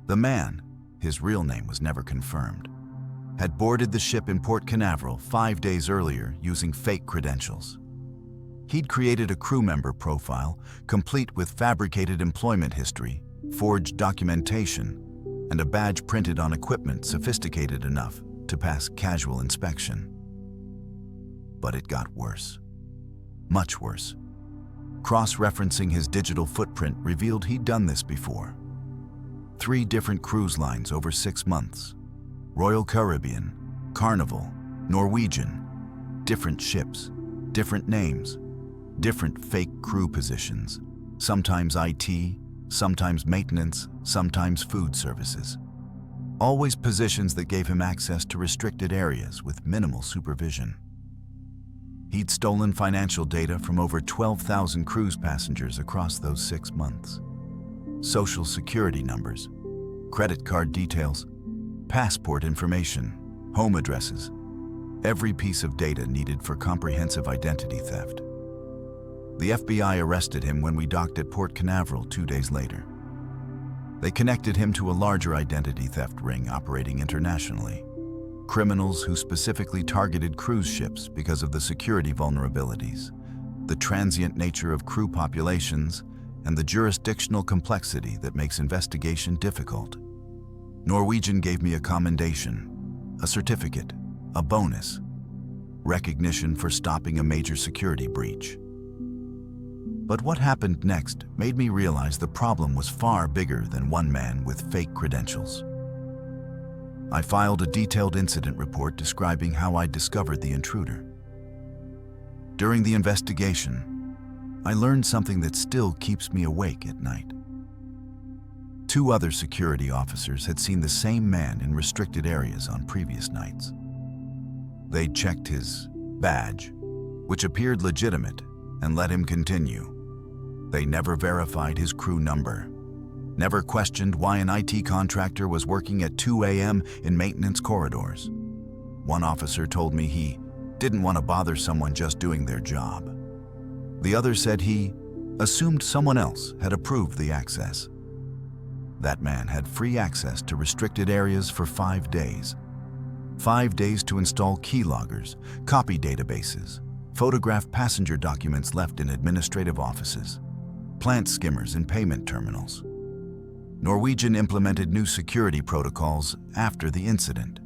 The man, his real name was never confirmed, had boarded the ship in Port Canaveral 5 days earlier using fake credentials. He'd created a crew member profile, complete with fabricated employment history, forged documentation, and a badge printed on equipment sophisticated enough to pass casual inspection. But it got worse. Much worse. Cross-referencing his digital footprint revealed he'd done this before. 3 different cruise lines over 6 months. Royal Caribbean, Carnival, Norwegian. Different ships, different names, different fake crew positions. Sometimes IT, sometimes maintenance, sometimes food services. Always positions that gave him access to restricted areas with minimal supervision. He'd stolen financial data from over 12,000 cruise passengers across those 6 months. Social security numbers, credit card details, passport information, home addresses, every piece of data needed for comprehensive identity theft. The FBI arrested him when we docked at Port Canaveral 2 days later. They connected him to a larger identity theft ring operating internationally. Criminals who specifically targeted cruise ships because of the security vulnerabilities, the transient nature of crew populations, and the jurisdictional complexity that makes investigation difficult. Norwegian gave me a commendation, a certificate, a bonus, recognition for stopping a major security breach. But what happened next made me realize the problem was far bigger than one man with fake credentials. I filed a detailed incident report describing how I discovered the intruder. During the investigation, I learned something that still keeps me awake at night. 2 other security officers had seen the same man in restricted areas on previous nights. They'd checked his badge, which appeared legitimate, and let him continue. They never verified his crew number, never questioned why an IT contractor was working at 2 a.m. in maintenance corridors. One officer told me he didn't want to bother someone just doing their job. The other said he assumed someone else had approved the access. That man had free access to restricted areas for 5 days. 5 days to install keyloggers, copy databases, photograph passenger documents left in administrative offices, plant skimmers in payment terminals. Norwegian implemented new security protocols after the incident.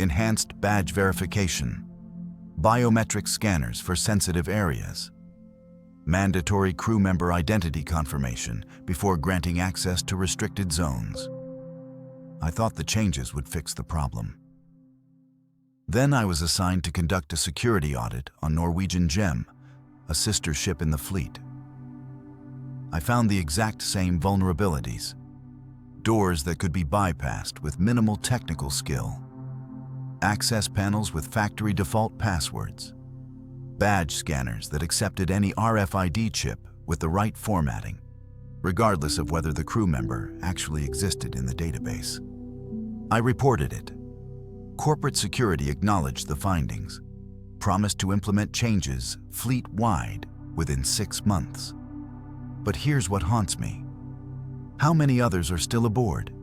Enhanced badge verification, biometric scanners for sensitive areas, mandatory crew member identity confirmation before granting access to restricted zones. I thought the changes would fix the problem. Then I was assigned to conduct a security audit on Norwegian Gem, a sister ship in the fleet. I found the exact same vulnerabilities. Doors that could be bypassed with minimal technical skill. Access panels with factory default passwords. Badge scanners that accepted any RFID chip with the right formatting, regardless of whether the crew member actually existed in the database. I reported it. Corporate security acknowledged the findings, promised to implement changes fleet-wide within 6 months. But here's what haunts me. How many others are still aboard?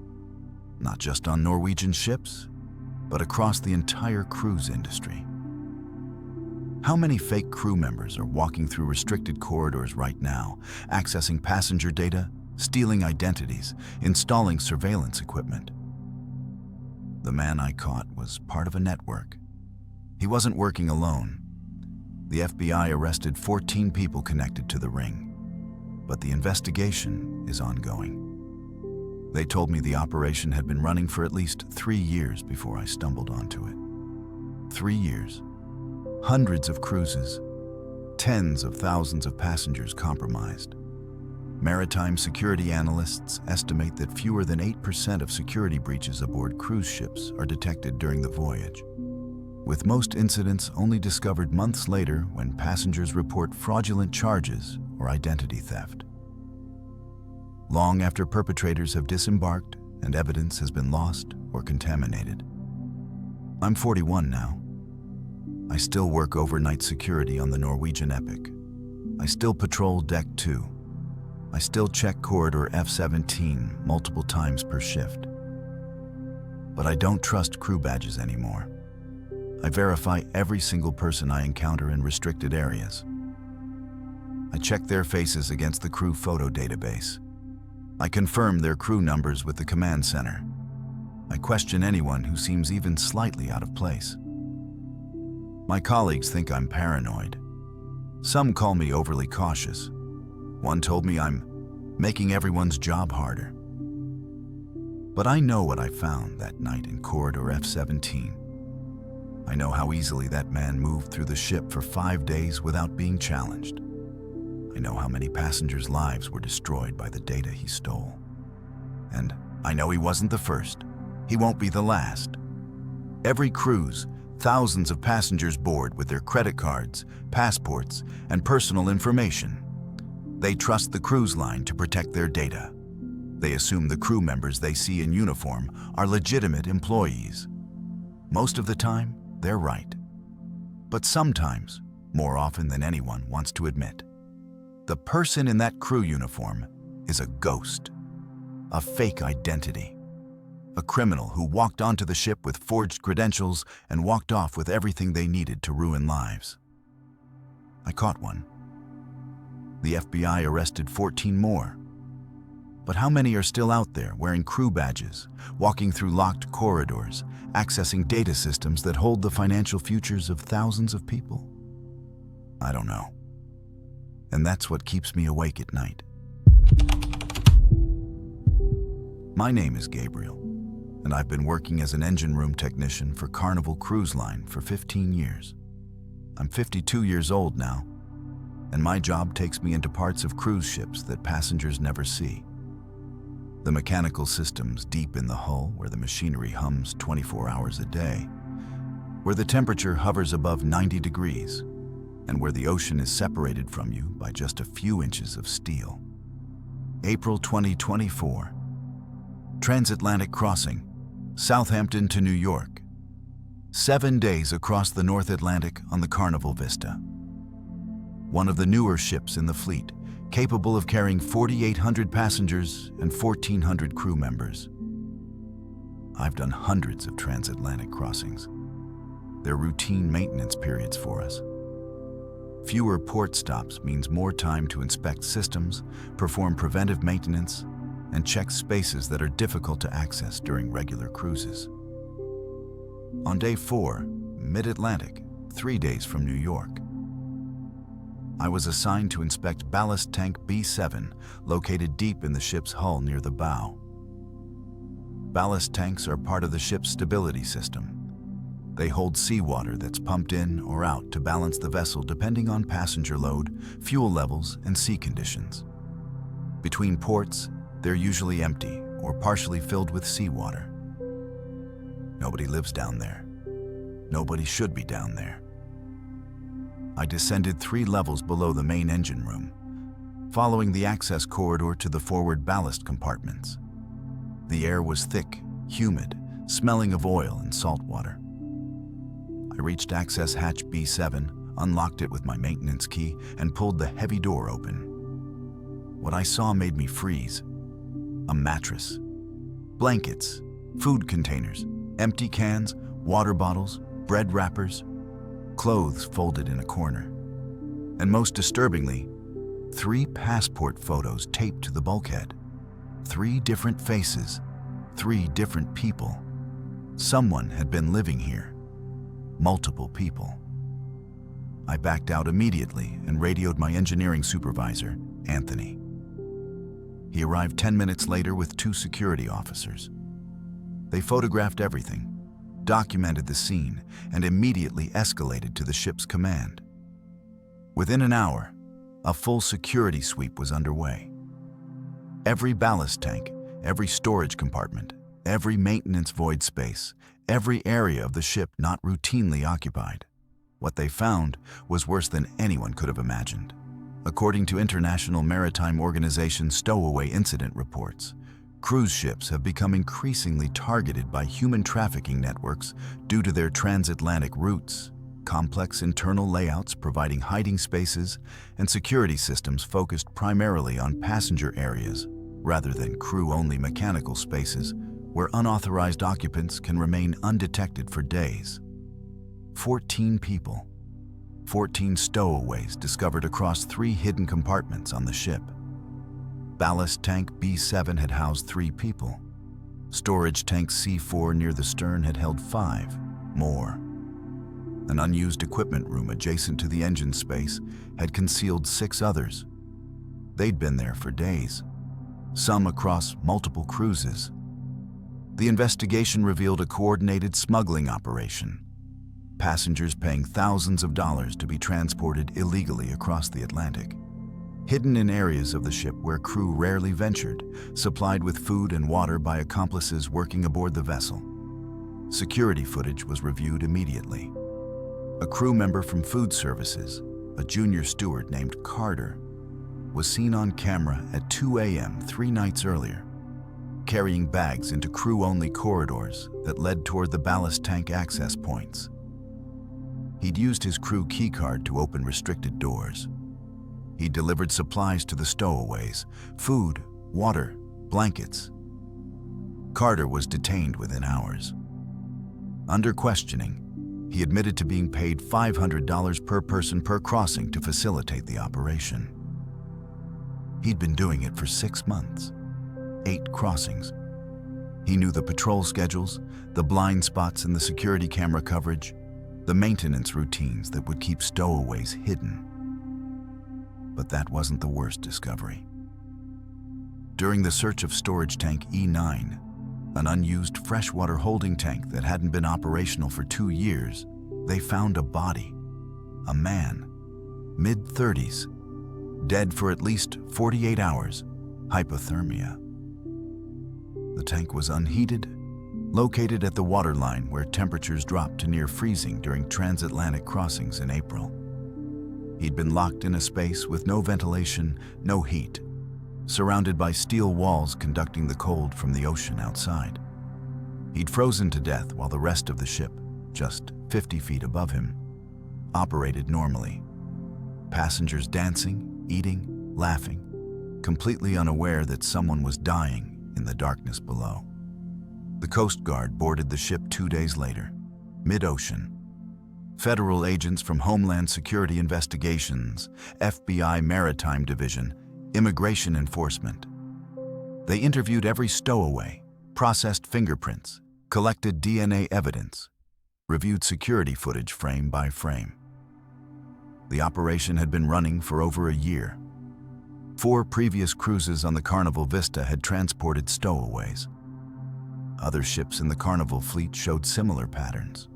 Not just on Norwegian ships, but across the entire cruise industry. How many fake crew members are walking through restricted corridors right now, accessing passenger data, stealing identities, installing surveillance equipment? The man I caught was part of a network. He wasn't working alone. The FBI arrested 14 people connected to the ring. But the investigation is ongoing. They told me the operation had been running for at least 3 years before I stumbled onto it. 3 years. Hundreds of cruises. tens of thousands of passengers compromised. Maritime security analysts estimate that fewer than 8% of security breaches aboard cruise ships are detected during the voyage, with most incidents only discovered months later when passengers report fraudulent charges or identity theft. Long after perpetrators have disembarked and evidence has been lost or contaminated. I'm 41 now. I still work overnight security on the Norwegian Epic. I still patrol Deck 2. I still check Corridor F-17 multiple times per shift. But I don't trust crew badges anymore. I verify every single person I encounter in restricted areas. I check their faces against the crew photo database. I confirm their crew numbers with the command center. I question anyone who seems even slightly out of place. My colleagues think I'm paranoid. Some call me overly cautious. One told me I'm making everyone's job harder. But I know what I found that night in Corridor F-17. I know how easily that man moved through the ship for 5 days without being challenged. I know how many passengers' lives were destroyed by the data he stole. And I know he wasn't the first. He won't be the last. Every cruise, thousands of passengers board with their credit cards, passports, and personal information. They trust the cruise line to protect their data. They assume the crew members they see in uniform are legitimate employees. Most of the time, they're right. But sometimes, more often than anyone wants to admit, the person in that crew uniform is a ghost, a fake identity, a criminal who walked onto the ship with forged credentials and walked off with everything they needed to ruin lives. I caught one. The FBI arrested 14 more. But how many are still out there wearing crew badges, walking through locked corridors, accessing data systems that hold the financial futures of thousands of people? I don't know. And that's what keeps me awake at night. My name is Gabriel, and I've been working as an engine room technician for Carnival Cruise Line for 15 years. I'm 52 years old now, and my job takes me into parts of cruise ships that passengers never see. The mechanical systems deep in the hull where the machinery hums 24 hours a day, where the temperature hovers above 90 degrees, and where the ocean is separated from you by just a few inches of steel. April 2024. Transatlantic crossing, Southampton to New York. 7 days across the North Atlantic on the Carnival Vista. One of the newer ships in the fleet, capable of carrying 4,800 passengers and 1,400 crew members. I've done hundreds of transatlantic crossings. They're routine maintenance periods for us. Fewer port stops means more time to inspect systems, perform preventive maintenance, and check spaces that are difficult to access during regular cruises. On day 4, Mid-Atlantic, 3 days from New York, I was assigned to inspect ballast tank B7, located deep in the ship's hull near the bow. Ballast tanks are part of the ship's stability system. They hold seawater that's pumped in or out to balance the vessel depending on passenger load, fuel levels, and sea conditions. Between ports, they're usually empty or partially filled with seawater. Nobody lives down there. Nobody should be down there. I descended 3 levels below the main engine room, following the access corridor to the forward ballast compartments. The air was thick, humid, smelling of oil and salt water. I reached access hatch B7, unlocked it with my maintenance key, and pulled the heavy door open. What I saw made me freeze. A mattress, blankets, food containers, empty cans, water bottles, bread wrappers, clothes folded in a corner. And most disturbingly, 3 passport photos taped to the bulkhead. 3 different faces, 3 different people. Someone had been living here. Multiple people. I backed out immediately and radioed my engineering supervisor, Anthony. He arrived 10 minutes later with 2 security officers. They photographed everything, documented the scene, and immediately escalated to the ship's command. Within an hour, a full security sweep was underway. Every ballast tank, every storage compartment, every maintenance void space, every area of the ship not routinely occupied. What they found was worse than anyone could have imagined. According to International Maritime Organization stowaway incident reports, cruise ships have become increasingly targeted by human trafficking networks due to their transatlantic routes, complex internal layouts providing hiding spaces, and security systems focused primarily on passenger areas rather than crew-only mechanical spaces where unauthorized occupants can remain undetected for days. 14 people, 14 stowaways discovered across 3 hidden compartments on the ship. Ballast tank B7 had housed 3 people. Storage tank C4 near the stern had held 5 more. An unused equipment room adjacent to the engine space had concealed 6 others. They'd been there for days, some across multiple cruises. The investigation revealed a coordinated smuggling operation, passengers paying thousands of dollars to be transported illegally across the Atlantic. Hidden in areas of the ship where crew rarely ventured, supplied with food and water by accomplices working aboard the vessel. Security footage was reviewed immediately. A crew member from Food Services, a junior steward named Carter, was seen on camera at 2 a.m. 3 nights earlier, carrying bags into crew-only corridors that led toward the ballast tank access points. He'd used his crew keycard to open restricted doors. He delivered supplies to the stowaways: food, water, blankets. Carter was detained within hours. Under questioning, he admitted to being paid $500 per person per crossing to facilitate the operation. He'd been doing it for 6 months, 8 crossings. He knew the patrol schedules, the blind spots in the security camera coverage, the maintenance routines that would keep stowaways hidden. But that wasn't the worst discovery. During the search of storage tank E9, an unused freshwater holding tank that hadn't been operational for 2 years, they found a body. A man, mid-30s, dead for at least 48 hours, hypothermia. The tank was unheated, located at the waterline where temperatures dropped to near freezing during transatlantic crossings in April. He'd been locked in a space with no ventilation, no heat, surrounded by steel walls conducting the cold from the ocean outside. He'd frozen to death while the rest of the ship, just 50 feet above him, operated normally. Passengers dancing, eating, laughing, completely unaware that someone was dying in the darkness below. The Coast Guard boarded the ship 2 days later, mid-ocean. Federal agents from Homeland Security Investigations, FBI Maritime Division, Immigration Enforcement. They interviewed every stowaway, processed fingerprints, collected DNA evidence, reviewed security footage frame by frame. The operation had been running for over a year. 4 previous cruises on the Carnival Vista had transported stowaways. Other ships in the Carnival fleet showed similar patterns.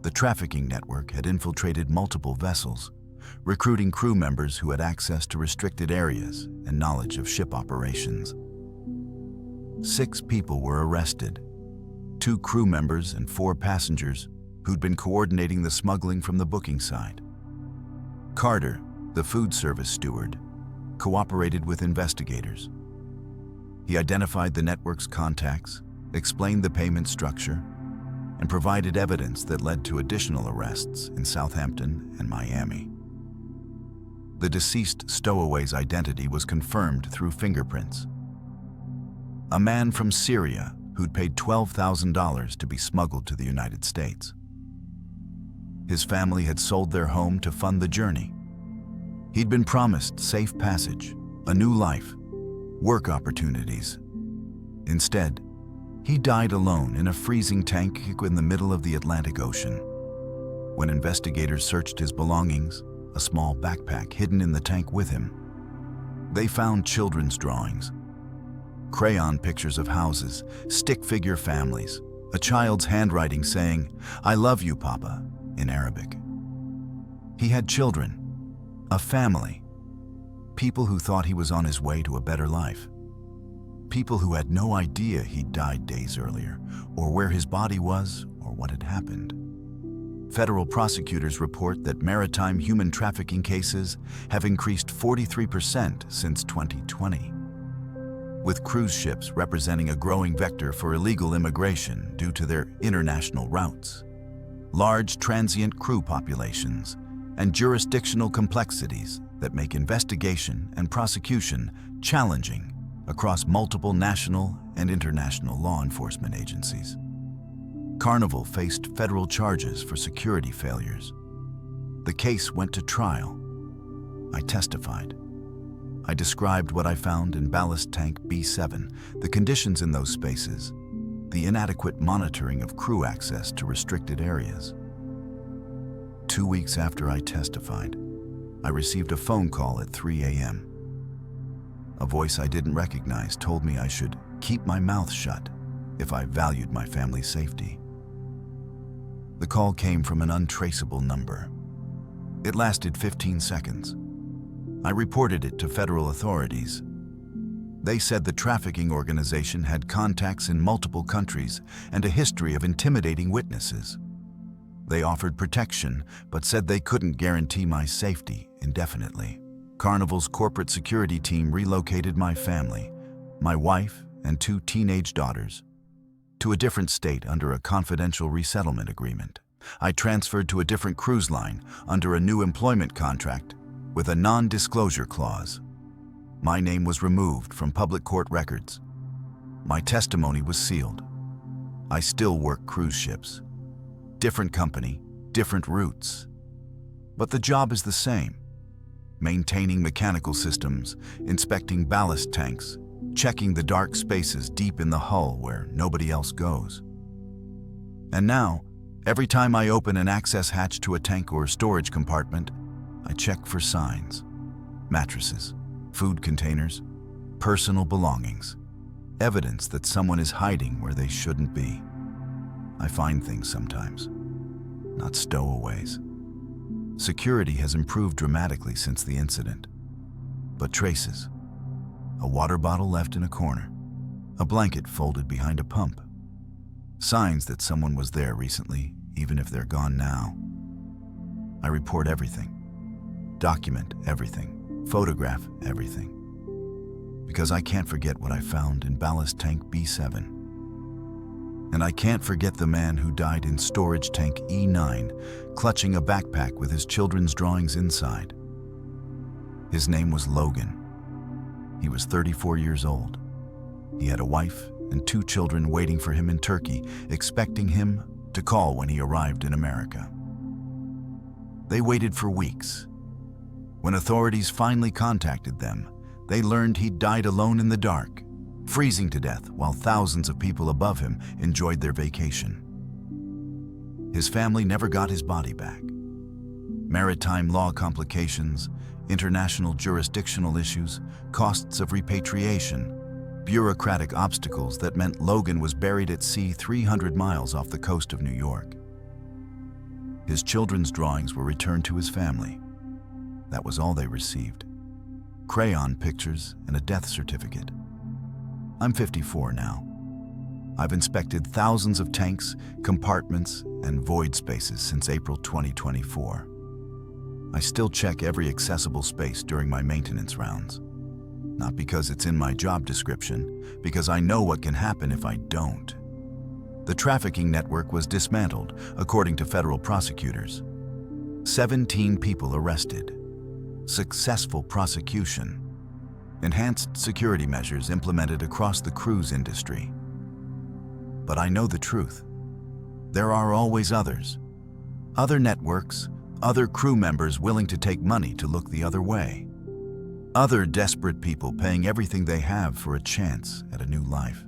The trafficking network had infiltrated multiple vessels, recruiting crew members who had access to restricted areas and knowledge of ship operations. 6 people were arrested, 2 crew members and 4 passengers who'd been coordinating the smuggling from the booking side. Carter, the food service steward, cooperated with investigators. He identified the network's contacts, explained the payment structure, and provided evidence that led to additional arrests in Southampton and Miami. The deceased stowaway's identity was confirmed through fingerprints. A man from Syria who'd paid $12,000 to be smuggled to the United States. His family had sold their home to fund the journey. He'd been promised safe passage, a new life, work opportunities. Instead, he died alone in a freezing tank in the middle of the Atlantic Ocean. When investigators searched his belongings, a small backpack hidden in the tank with him, they found children's drawings, crayon pictures of houses, stick figure families, a child's handwriting saying, "I love you, Papa," in Arabic. He had children, A family. People who thought he was on his way to a better life. People who had no idea he'd died days earlier, or where his body was, or what had happened. Federal prosecutors report that maritime human trafficking cases have increased 43% since 2020, with cruise ships representing a growing vector for illegal immigration due to their international routes, large transient crew populations, and jurisdictional complexities that make investigation and prosecution challenging across multiple national and international law enforcement agencies. Carnival faced federal charges for security failures. The case went to trial. I testified. I described what I found in ballast tank B7, the conditions in those spaces, the inadequate monitoring of crew access to restricted areas. 2 weeks after I testified, I received a phone call at 3 a.m. A voice I didn't recognize told me I should keep my mouth shut if I valued my family's safety. The call came from an untraceable number. It lasted 15 seconds. I reported it to federal authorities. They said the trafficking organization had contacts in multiple countries and a history of intimidating witnesses. They offered protection, but said they couldn't guarantee my safety indefinitely. Carnival's corporate security team relocated my family, my wife and 2 teenage daughters, to a different state under a confidential resettlement agreement. I transferred to a different cruise line under a new employment contract with a non-disclosure clause. My name was removed from public court records. My testimony was sealed. I still work cruise ships. Different company, different routes. But the job is the same. Maintaining mechanical systems, inspecting ballast tanks, checking the dark spaces deep in the hull where nobody else goes. And now, every time I open an access hatch to a tank or storage compartment, I check for signs. Mattresses, food containers, personal belongings. Evidence that someone is hiding where they shouldn't be. I find things sometimes, not stowaways. Security has improved dramatically since the incident. But traces. A water bottle left in a corner. A blanket folded behind a pump. Signs that someone was there recently, even if they're gone now. I report everything. Document everything. Photograph everything. Because I can't forget what I found in ballast tank B7. And I can't forget the man who died in storage tank E9, clutching a backpack with his children's drawings inside. His name was Logan. He was 34 years old. He had a wife and 2 children waiting for him in Turkey, expecting him to call when he arrived in America. They waited for weeks. When authorities finally contacted them, they learned he'd died alone in the dark, freezing to death while thousands of people above him enjoyed their vacation. His family never got his body back. Maritime law complications, international jurisdictional issues, costs of repatriation, bureaucratic obstacles that meant Logan was buried at sea 300 miles off the coast of New York. His children's drawings were returned to his family. That was all they received. Crayon pictures and a death certificate. I'm 54 now. I've inspected thousands of tanks, compartments, and void spaces since April 2024. I still check every accessible space during my maintenance rounds. Not because it's in my job description, because I know what can happen if I don't. The trafficking network was dismantled, according to federal prosecutors. 17 people arrested. Successful prosecution. Enhanced security measures implemented across the cruise industry. But I know the truth. There are always others. Other networks, other crew members willing to take money to look the other way. Other desperate people paying everything they have for a chance at a new life.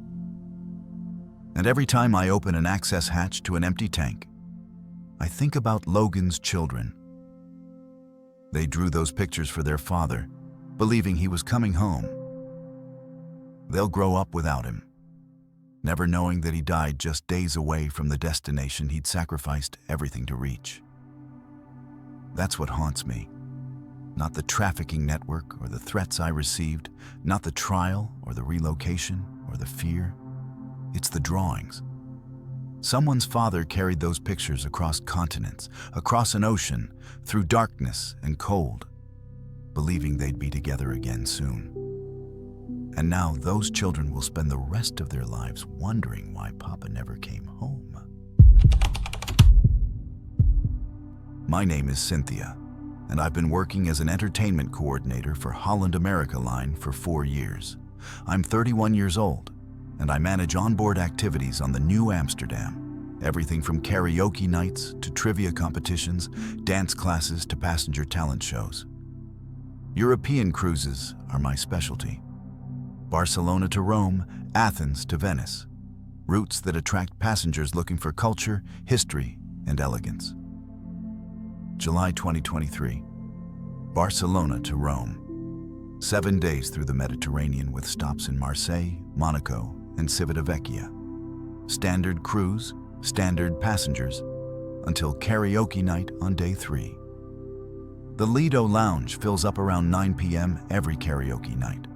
And every time I open an access hatch to an empty tank, I think about Logan's children. They drew those pictures for their father, believing he was coming home. They'll grow up without him, never knowing that he died just days away from the destination he'd sacrificed everything to reach. That's what haunts me. Not the trafficking network or the threats I received, not the trial or the relocation or the fear. It's the drawings. Someone's father carried those pictures across continents, across an ocean, through darkness and cold, believing they'd be together again soon. And now those children will spend the rest of their lives wondering why Papa never came home. My name is Cynthia, and I've been working as an entertainment coordinator for Holland America Line for 4 years. I'm 31 years old, and I manage onboard activities on the New Amsterdam. Everything from karaoke nights to trivia competitions, dance classes to passenger talent shows. European cruises are my specialty. Barcelona to Rome, Athens to Venice. Routes that attract passengers looking for culture, history, and elegance. July 2023. Barcelona to Rome. 7 days through the Mediterranean with stops in Marseille, Monaco, and Civitavecchia. Standard cruise, standard passengers, until karaoke night on day 3. The Lido Lounge fills up around 9 p.m. every karaoke night.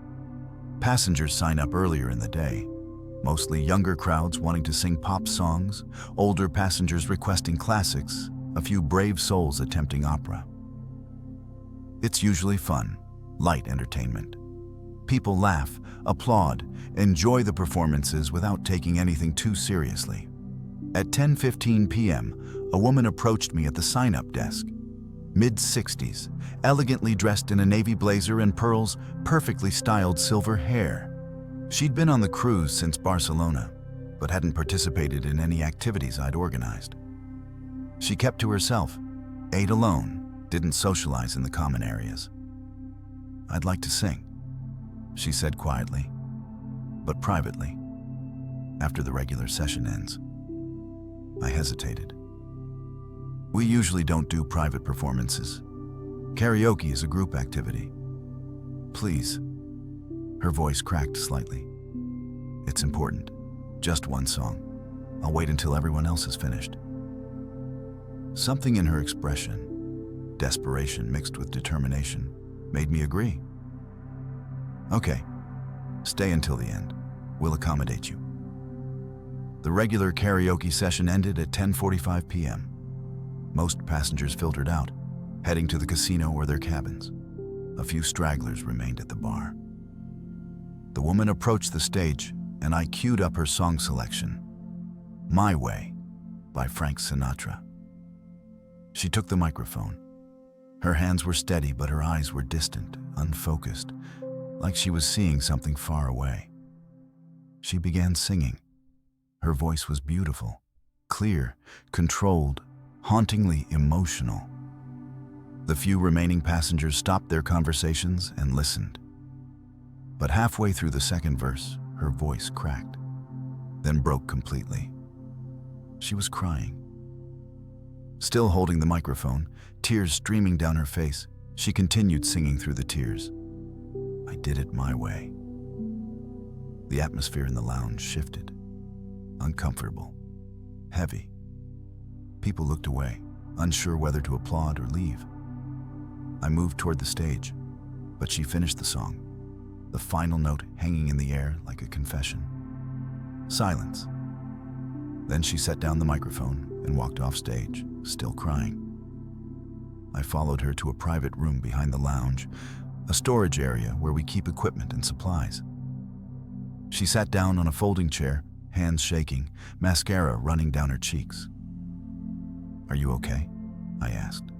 Passengers sign up earlier in the day, mostly younger crowds wanting to sing pop songs, older passengers requesting classics, a few brave souls attempting opera. It's usually fun, light entertainment. People laugh, applaud, enjoy the performances without taking anything too seriously. At 10:15 p.m., a woman approached me at the sign-up desk. Mid-60s, elegantly dressed in a navy blazer and pearls, perfectly styled silver hair. She'd been on the cruise since Barcelona, but hadn't participated in any activities I'd organized. She kept to herself, ate alone, didn't socialize in the common areas. "I'd like to sing," she said quietly, but privately, after the regular session ends. I hesitated. "We usually don't do private performances. Karaoke is a group activity. Please." Her voice cracked slightly. "It's important. Just one song. I'll wait until everyone else is finished." Something in her expression, desperation mixed with determination, made me agree. "Okay, stay until the end. We'll accommodate you." The regular karaoke session ended at 10:45 p.m. Most passengers filtered out, heading to the casino or their cabins. A few stragglers remained at the bar. The woman approached the stage, and I queued up her song selection, "My Way" by Frank Sinatra. She took the microphone. Her hands were steady, but her eyes were distant, unfocused, like she was seeing something far away. She began singing. Her voice was beautiful, clear, controlled, hauntingly emotional. The few remaining passengers stopped their conversations and listened. But halfway through the second verse, her voice cracked, then broke completely. She was crying. Still holding the microphone, tears streaming down her face, she continued singing through the tears. "I did it my way." The atmosphere in the lounge shifted. Uncomfortable. Heavy. People looked away, unsure whether to applaud or leave. I moved toward the stage, but she finished the song, the final note hanging in the air like a confession. Silence. Then she set down the microphone and walked off stage, still crying. I followed her to a private room behind the lounge, a storage area where we keep equipment and supplies. She sat down on a folding chair, hands shaking, mascara running down her cheeks. "Are you okay?" I asked.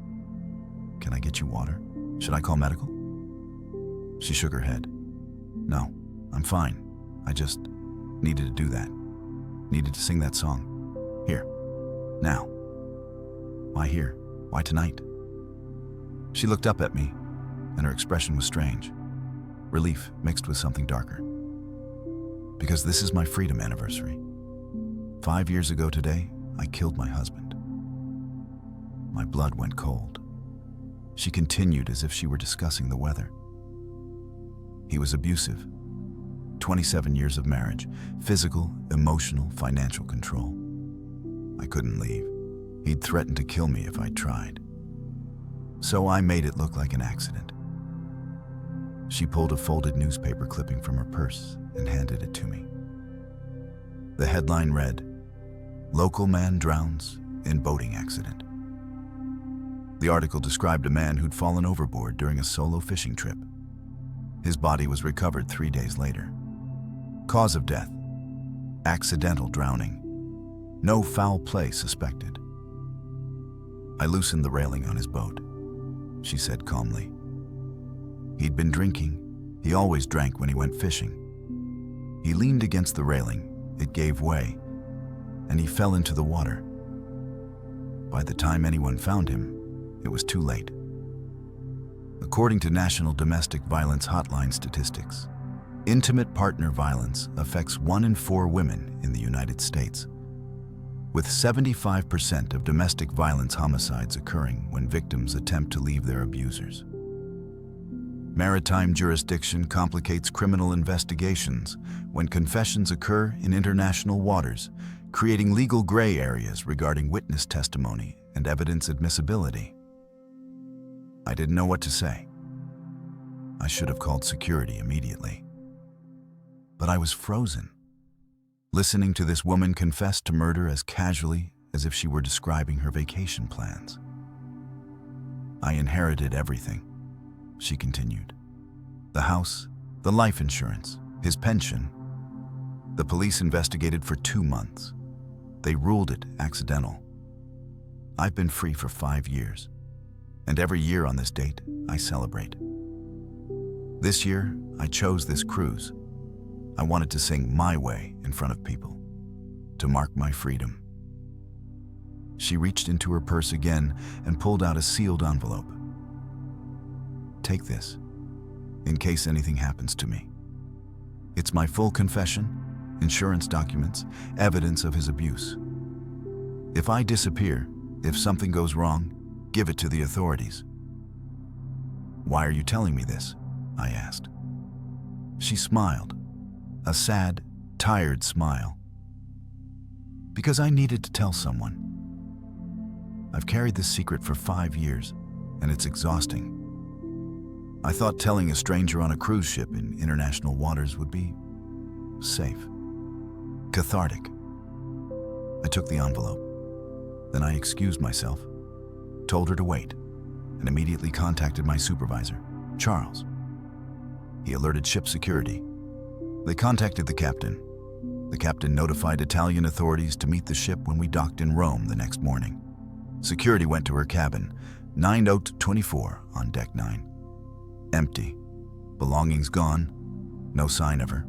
"Can I get you water? Should I call medical?" She shook her head. "No, I'm fine. I just needed to do that. Needed to sing that song. Here. Now." "Why here? Why tonight?" She looked up at me, and her expression was strange. Relief mixed with something darker. "Because this is my freedom anniversary. 5 years ago today, I killed my husband." My blood went cold. She continued as if she were discussing the weather. "He was abusive. 27 years of marriage, physical, emotional, financial control. I couldn't leave. He'd threatened to kill me if I tried. So I made it look like an accident. She pulled a folded newspaper clipping from her purse and handed it to me. The headline read, "Local man drowns in boating accident." The article described a man who'd fallen overboard during a solo fishing trip. His body was recovered 3 days later. Cause of death: accidental drowning. No foul play suspected. "I loosened the railing on his boat," she said calmly. "He'd been drinking. He always drank when he went fishing. He leaned against the railing, it gave way, and he fell into the water. By the time anyone found him, it was too late." According to National Domestic Violence Hotline statistics, intimate partner violence affects 1 in 4 women in the United States, with 75% of domestic violence homicides occurring when victims attempt to leave their abusers. Maritime jurisdiction complicates criminal investigations when confessions occur in international waters, creating legal gray areas regarding witness testimony and evidence admissibility. I didn't know what to say. I should have called security immediately. But I was frozen, listening to this woman confess to murder as casually as if she were describing her vacation plans. "I inherited everything," she continued. "The house, the life insurance, his pension. The police investigated for 2 months. They ruled it accidental. I've been free for 5 years, and every year on this date, I celebrate. This year, I chose this cruise. I wanted to sing my way in front of people, to mark my freedom." She reached into her purse again and pulled out a sealed envelope. "Take this, in case anything happens to me. It's my full confession, insurance documents, evidence of his abuse. If I disappear, if something goes wrong, give it to the authorities." "Why are you telling me this?" I asked. She smiled, a sad, tired smile. "Because I needed to tell someone. I've carried this secret for 5 years, and it's exhausting. I thought telling a stranger on a cruise ship in international waters would be safe, cathartic." I took the envelope. Then I excused myself, told her to wait, and immediately contacted my supervisor, Charles. He alerted ship security. They contacted the captain. The captain notified Italian authorities to meet the ship when we docked in Rome the next morning. Security went to her cabin, 9/24 on deck 9. Empty. Belongings gone. No sign of her.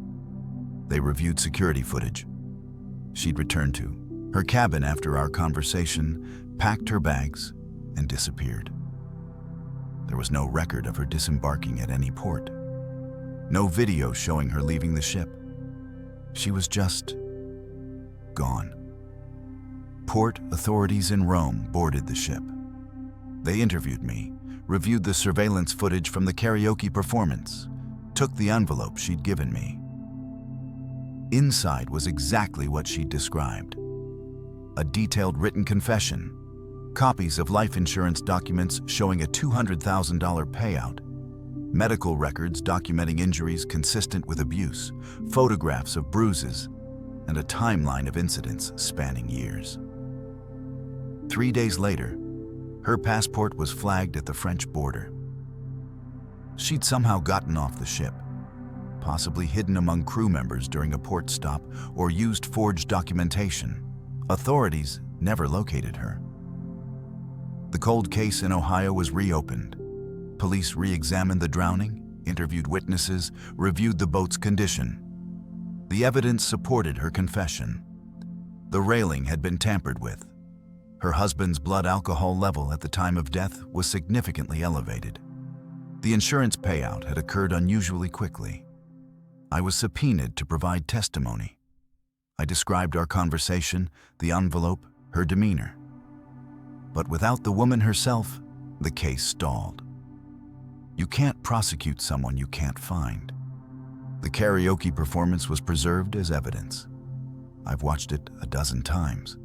They reviewed security footage. She'd returned to her cabin after our conversation, packed her bags, and disappeared. There was no record of her disembarking at any port. No video showing her leaving the ship. She was just gone. Port authorities in Rome boarded the ship. They interviewed me, reviewed the surveillance footage from the karaoke performance, took the envelope she'd given me. Inside was exactly what she'd described. A detailed written confession, copies of life insurance documents showing a $200,000 payout, medical records documenting injuries consistent with abuse, photographs of bruises, and a timeline of incidents spanning years. 3 days later, her passport was flagged at the French border. She'd somehow gotten off the ship, possibly hidden among crew members during a port stop or used forged documentation. Authorities never located her. The cold case in Ohio was reopened. Police re-examined the drowning, interviewed witnesses, reviewed the boat's condition. The evidence supported her confession. The railing had been tampered with. Her husband's blood alcohol level at the time of death was significantly elevated. The insurance payout had occurred unusually quickly. I was subpoenaed to provide testimony. I described our conversation, the envelope, her demeanor. But without the woman herself, the case stalled. You can't prosecute someone you can't find. The karaoke performance was preserved as evidence. I've watched it a dozen times.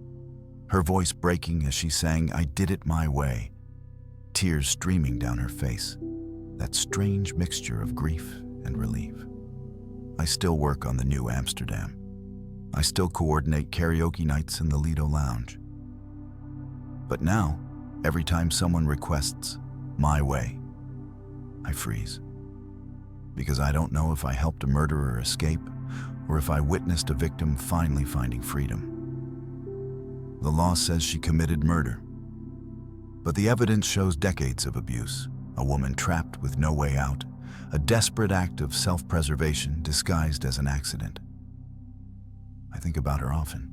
Her voice breaking as she sang, "I did it my way," tears streaming down her face. that strange mixture of grief and relief. I still work on the New Amsterdam. I still coordinate karaoke nights in the Lido Lounge. But now, every time someone requests my way, I freeze. Because I don't know if I helped a murderer escape or if I witnessed a victim finally finding freedom. The law says she committed murder, but the evidence shows decades of abuse, a woman trapped with no way out, a desperate act of self-preservation disguised as an accident. I think about her often.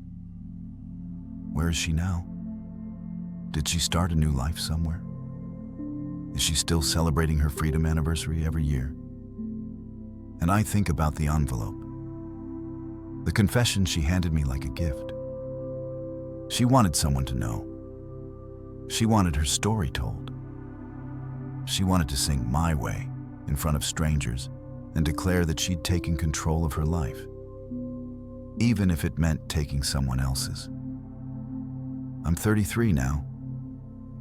Where is she now? Did she start a new life somewhere? Is she still celebrating her freedom anniversary every year? And I think about the envelope. The confession she handed me like a gift. She wanted someone to know. She wanted her story told. She wanted to sing My Way in front of strangers and declare that she'd taken control of her life, even if it meant taking someone else's. I'm 33 now.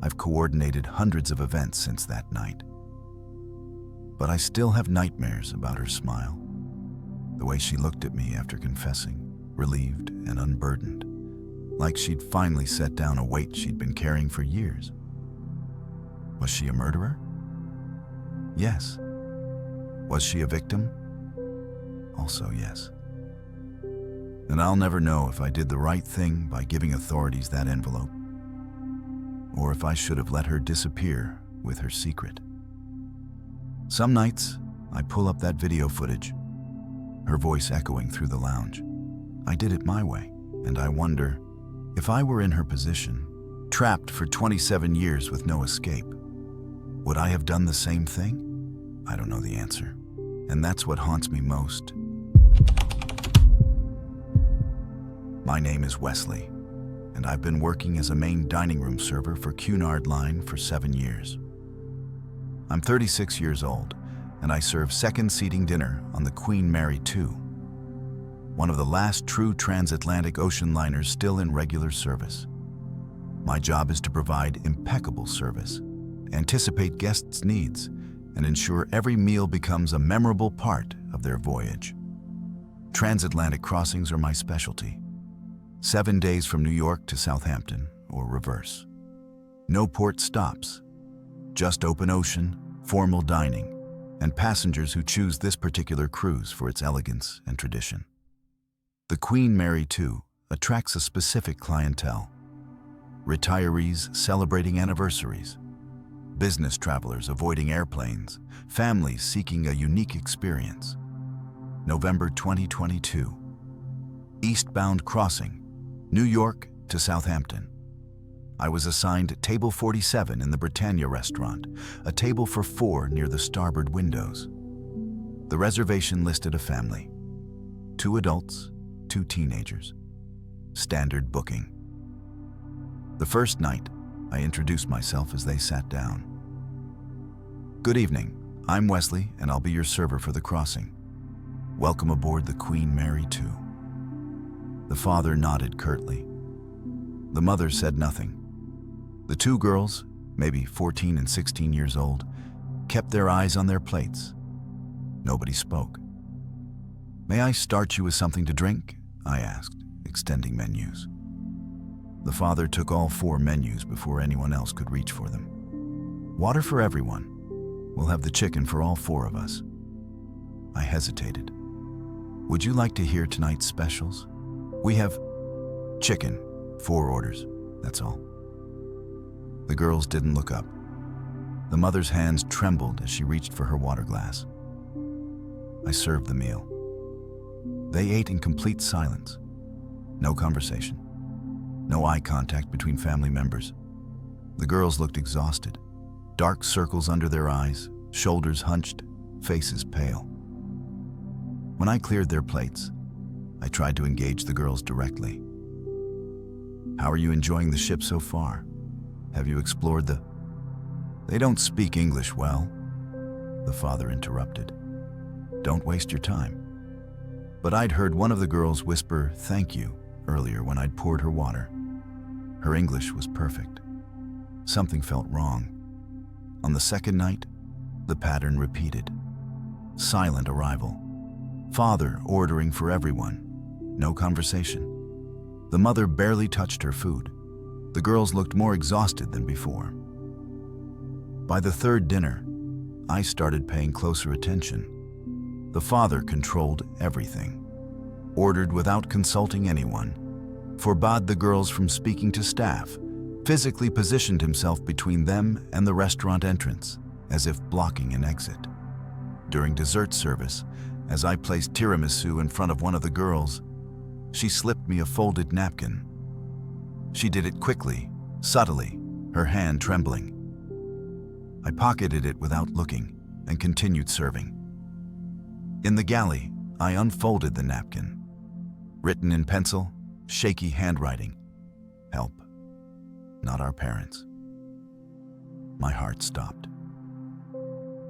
I've coordinated hundreds of events since that night. But I still have nightmares about her smile, the way she looked at me after confessing, relieved and unburdened, like she'd finally set down a weight she'd been carrying for years. Was she a murderer? Yes. Was she a victim? Also yes. And I'll never know if I did the right thing by giving authorities that envelope, or if I should have let her disappear with her secret. Some nights, I pull up that video footage, her voice echoing through the lounge. I did it my way, and I wonder, if I were in her position, trapped for 27 years with no escape, would I have done the same thing? I don't know the answer, and that's what haunts me most. My name is Wesley, and I've been working as a main dining room server for Cunard Line for 7 years. I'm 36 years old, and I serve second-seating dinner on the Queen Mary 2, one of the last true transatlantic ocean liners still in regular service. My job is to provide impeccable service, anticipate guests' needs, and ensure every meal becomes a memorable part of their voyage. Transatlantic crossings are my specialty. 7 days from New York to Southampton, or reverse. No port stops, just open ocean, formal dining, and passengers who choose this particular cruise for its elegance and tradition. The Queen Mary 2 attracts a specific clientele: retirees celebrating anniversaries, business travelers avoiding airplanes, families seeking a unique experience. November 2022. Eastbound crossing, New York to Southampton. I was assigned table 47 in the Britannia restaurant, a table for 4 near the starboard windows. The reservation listed a family: 2 adults, 2 teenagers. Standard booking. The first night, I introduced myself as they sat down. Good evening, I'm Wesley, and I'll be your server for the crossing. Welcome aboard the Queen Mary 2. The father nodded curtly. The mother said nothing. The 2 girls, maybe 14 and 16 years old, kept their eyes on their plates. Nobody spoke. May I start you with something to drink? I asked, extending menus. The father took all 4 menus before anyone else could reach for them. Water for everyone. We'll have the chicken for all 4 of us. I hesitated. Would you like to hear tonight's specials? We have chicken, 4 orders, that's all. The girls didn't look up. The mother's hands trembled as she reached for her water glass. I served the meal. They ate in complete silence. No conversation. No eye contact between family members. The girls looked exhausted. Dark circles under their eyes, shoulders hunched, faces pale. When I cleared their plates, I tried to engage the girls directly. How are you enjoying the ship so far? Have you explored the... They don't speak English well, the father interrupted. Don't waste your time. But I'd heard one of the girls whisper "thank you" earlier when I'd poured her water. Her English was perfect. Something felt wrong. On the second night, The pattern repeated. Silent arrival. Father ordering for everyone. No conversation. The mother barely touched her food. The girls looked more exhausted than before. By the third dinner, I started paying closer attention. The father controlled everything. Ordered without consulting anyone. Forbade the girls from speaking to staff. Physically positioned himself between them and the restaurant entrance, as if blocking an exit. During dessert service, as I placed tiramisu in front of one of the girls, she slipped me a folded napkin. She did it quickly, subtly, her hand trembling. I pocketed it without looking and continued serving. In the galley, I unfolded the napkin. Written in pencil, shaky handwriting. Help. Not our parents. My heart stopped.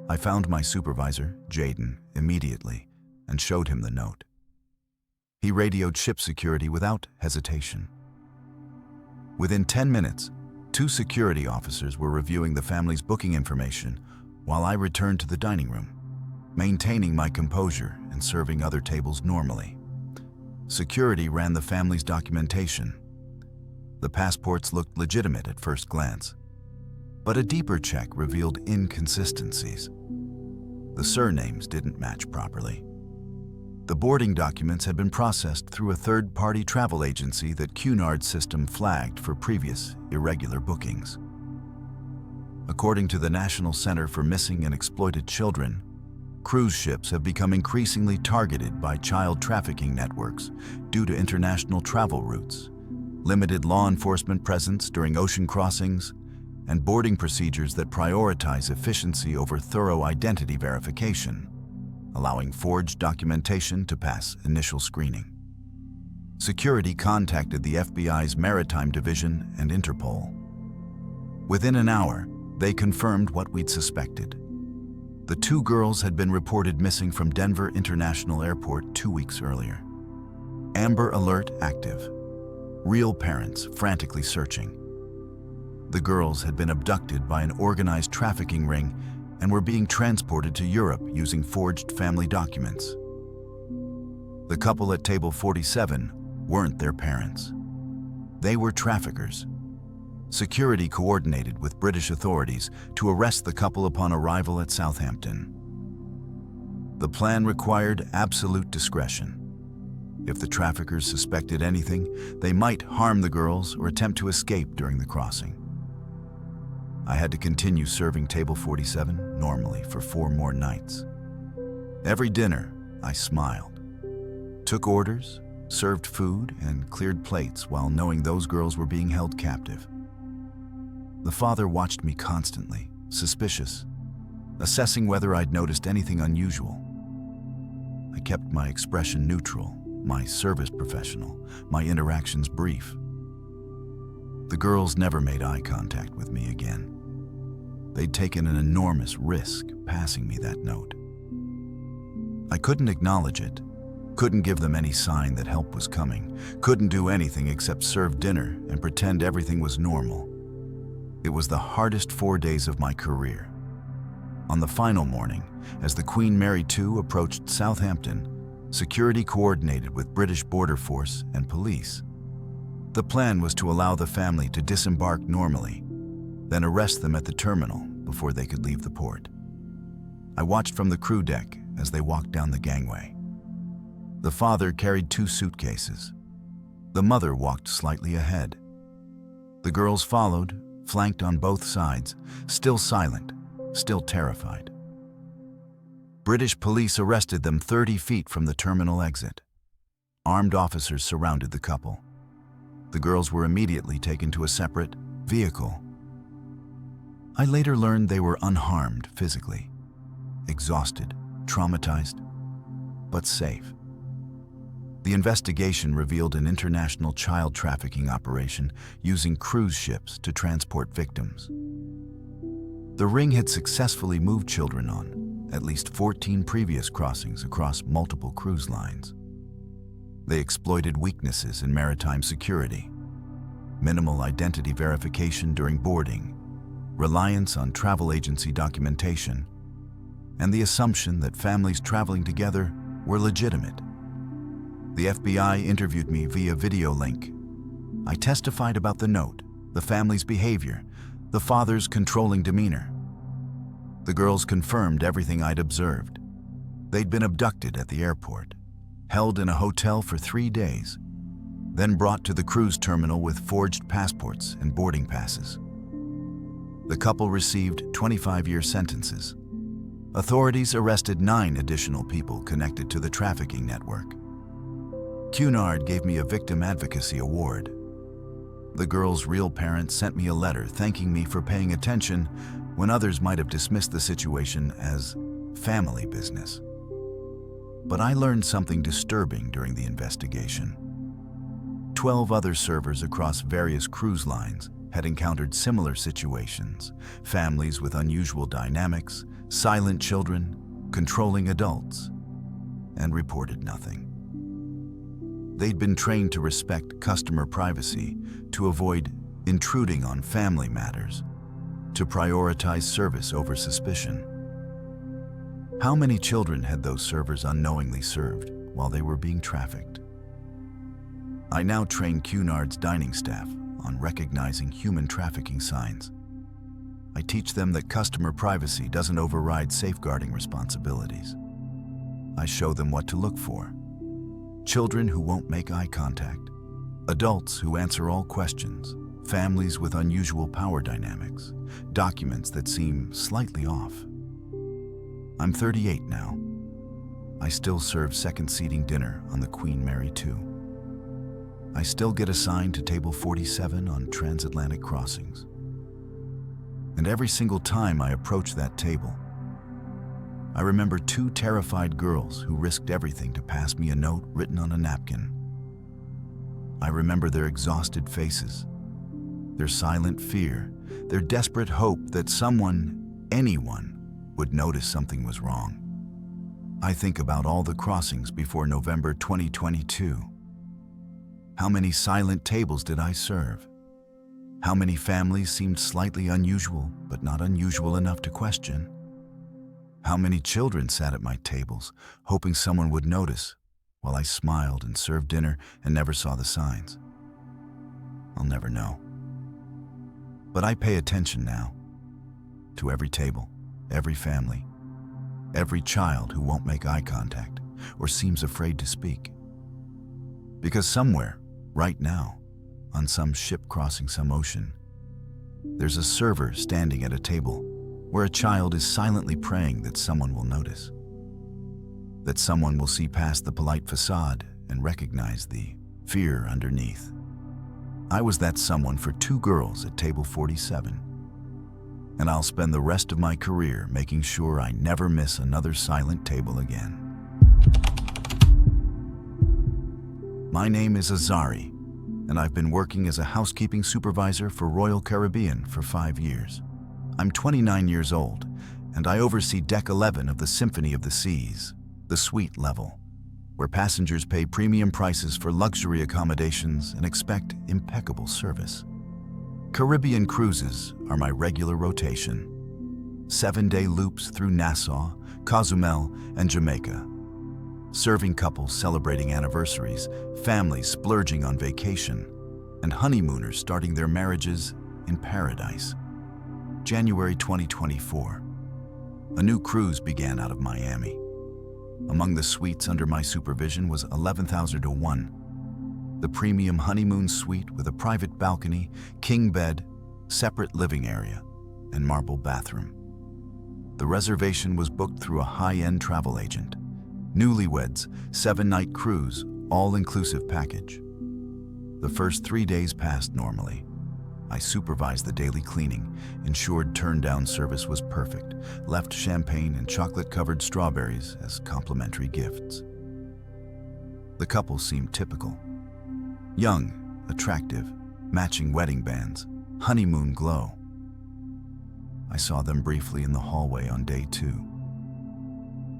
I found my supervisor, Jaden, immediately and showed him the note. He radioed ship security without hesitation. Within 10 minutes, 2 security officers were reviewing the family's booking information while I returned to the dining room, maintaining my composure and serving other tables normally. Security ran the family's documentation. The passports looked legitimate at first glance, but a deeper check revealed inconsistencies. The surnames didn't match properly. The boarding documents had been processed through a third-party travel agency that Cunard's system flagged for previous irregular bookings. According to the National Center for Missing and Exploited Children, cruise ships have become increasingly targeted by child trafficking networks due to international travel routes, limited law enforcement presence during ocean crossings, and boarding procedures that prioritize efficiency over thorough identity verification, allowing forged documentation to pass initial screening. Security contacted the FBI's Maritime Division and Interpol. Within an hour, they confirmed what we'd suspected. The 2 girls had been reported missing from Denver International Airport 2 weeks earlier. Amber Alert active. Real parents frantically searching. The girls had been abducted by an organized trafficking ring and were being transported to Europe using forged family documents. The couple at table 47 weren't their parents. They were traffickers. Security coordinated with British authorities to arrest the couple upon arrival at Southampton. The plan required absolute discretion. If the traffickers suspected anything, they might harm the girls or attempt to escape during the crossing. I had to continue serving table 47 normally for 4 more nights. Every dinner, I smiled, took orders, served food, and cleared plates while knowing those girls were being held captive. The father watched me constantly, suspicious, assessing whether I'd noticed anything unusual. I kept my expression neutral, my service professional, my interactions brief. The girls never made eye contact with me again. They'd taken an enormous risk passing me that note. I couldn't acknowledge it, couldn't give them any sign that help was coming, couldn't do anything except serve dinner and pretend everything was normal. It was the hardest 4 days of my career. On the final morning, as the Queen Mary II approached Southampton, security coordinated with British Border Force and police. The plan was to allow the family to disembark normally, then arrest them at the terminal before they could leave the port. I watched from the crew deck as they walked down the gangway. The father carried 2 suitcases. The mother walked slightly ahead. The girls followed, flanked on both sides, still silent, still terrified. British police arrested them 30 feet from the terminal exit. Armed officers surrounded the couple. The girls were immediately taken to a separate vehicle. I later learned they were unharmed physically, exhausted, traumatized, but safe. The investigation revealed an international child trafficking operation using cruise ships to transport victims. The ring had successfully moved children on at least 14 previous crossings across multiple cruise lines. They exploited weaknesses in maritime security, minimal identity verification during boarding, reliance on travel agency documentation, and the assumption that families traveling together were legitimate. The FBI interviewed me via video link. I testified about the note, the family's behavior, the father's controlling demeanor. The girls confirmed everything I'd observed. They'd been abducted at the airport, held in a hotel for 3 days, then brought to the cruise terminal with forged passports and boarding passes. The couple received 25-year sentences. Authorities arrested 9 additional people connected to the trafficking network. Cunard gave me a victim advocacy award. The girls' real parents sent me a letter thanking me for paying attention when others might have dismissed the situation as family business. But I learned something disturbing during the investigation. 12 other servers across various cruise lines had encountered similar situations, families with unusual dynamics, silent children, controlling adults, and reported nothing. They'd been trained to respect customer privacy, to avoid intruding on family matters, to prioritize service over suspicion. How many children had those servers unknowingly served while they were being trafficked? I now train Cunard's dining staff on recognizing human trafficking signs. I teach them that customer privacy doesn't override safeguarding responsibilities. I show them what to look for. Children who won't make eye contact, adults who answer all questions, families with unusual power dynamics, documents that seem slightly off. I'm 38 now. I still serve second-seating dinner on the Queen Mary II. I still get assigned to table 47 on transatlantic crossings. And every single time I approach that table, I remember 2 terrified girls who risked everything to pass me a note written on a napkin. I remember their exhausted faces, their silent fear, their desperate hope that someone, anyone, would notice something was wrong. I think about all the crossings before November 2022. How many silent tables did I serve? How many families seemed slightly unusual, but not unusual enough to question? How many children sat at my tables, hoping someone would notice, while I smiled and served dinner and never saw the signs? I'll never know. But I pay attention now, to every table, every family, every child who won't make eye contact or seems afraid to speak. Because somewhere, right now, on some ship crossing some ocean, there's a server standing at a table where a child is silently praying that someone will notice, that someone will see past the polite facade and recognize the fear underneath. I was that someone for 2 girls at table 47, and I'll spend the rest of my career making sure I never miss another silent table again. My name is Azari, and I've been working as a housekeeping supervisor for Royal Caribbean for 5 years. I'm 29 years old, and I oversee Deck 11 of the Symphony of the Seas, the suite level, where passengers pay premium prices for luxury accommodations and expect impeccable service. Caribbean cruises are my regular rotation. 7-day loops through Nassau, Cozumel, and Jamaica. Serving couples celebrating anniversaries, families splurging on vacation, and honeymooners starting their marriages in paradise. January 2024. A new cruise began out of Miami. Among the suites under my supervision was 11,001, the premium honeymoon suite with a private balcony, king bed, separate living area, and marble bathroom. The reservation was booked through a high-end travel agent. Newlyweds, 7-night cruise, all-inclusive package. The first 3 days passed normally. I supervised the daily cleaning, ensured turn-down service was perfect, left champagne and chocolate-covered strawberries as complimentary gifts. The couple seemed typical. Young, attractive, matching wedding bands, honeymoon glow. I saw them briefly in the hallway on day 2.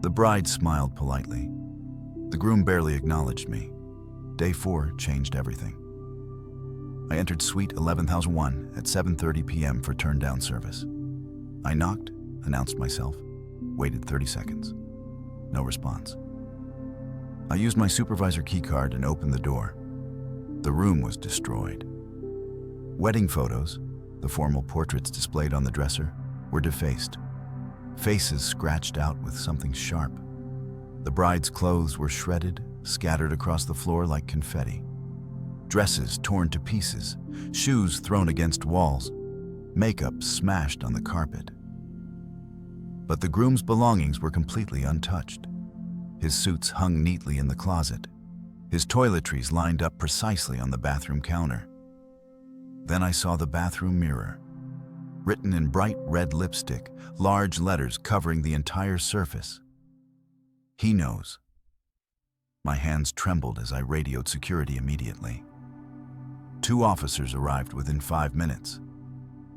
The bride smiled politely. The groom barely acknowledged me. Day 4 changed everything. I entered suite 11,001 at 7:30 p.m. for turn-down service. I knocked, announced myself, Waited 30 seconds. No response. I used my supervisor keycard and opened the door. The room was destroyed. Wedding photos, the formal portraits displayed on the dresser, were defaced. Faces scratched out with something sharp. The bride's clothes were shredded, scattered across the floor like confetti. Dresses torn to pieces, shoes thrown against walls, makeup smashed on the carpet. But the groom's belongings were completely untouched. His suits hung neatly in the closet, his toiletries lined up precisely on the bathroom counter. Then I saw the bathroom mirror. Written in bright red lipstick, large letters covering the entire surface. He knows. My hands trembled as I radioed security immediately. 2 officers arrived within 5 minutes.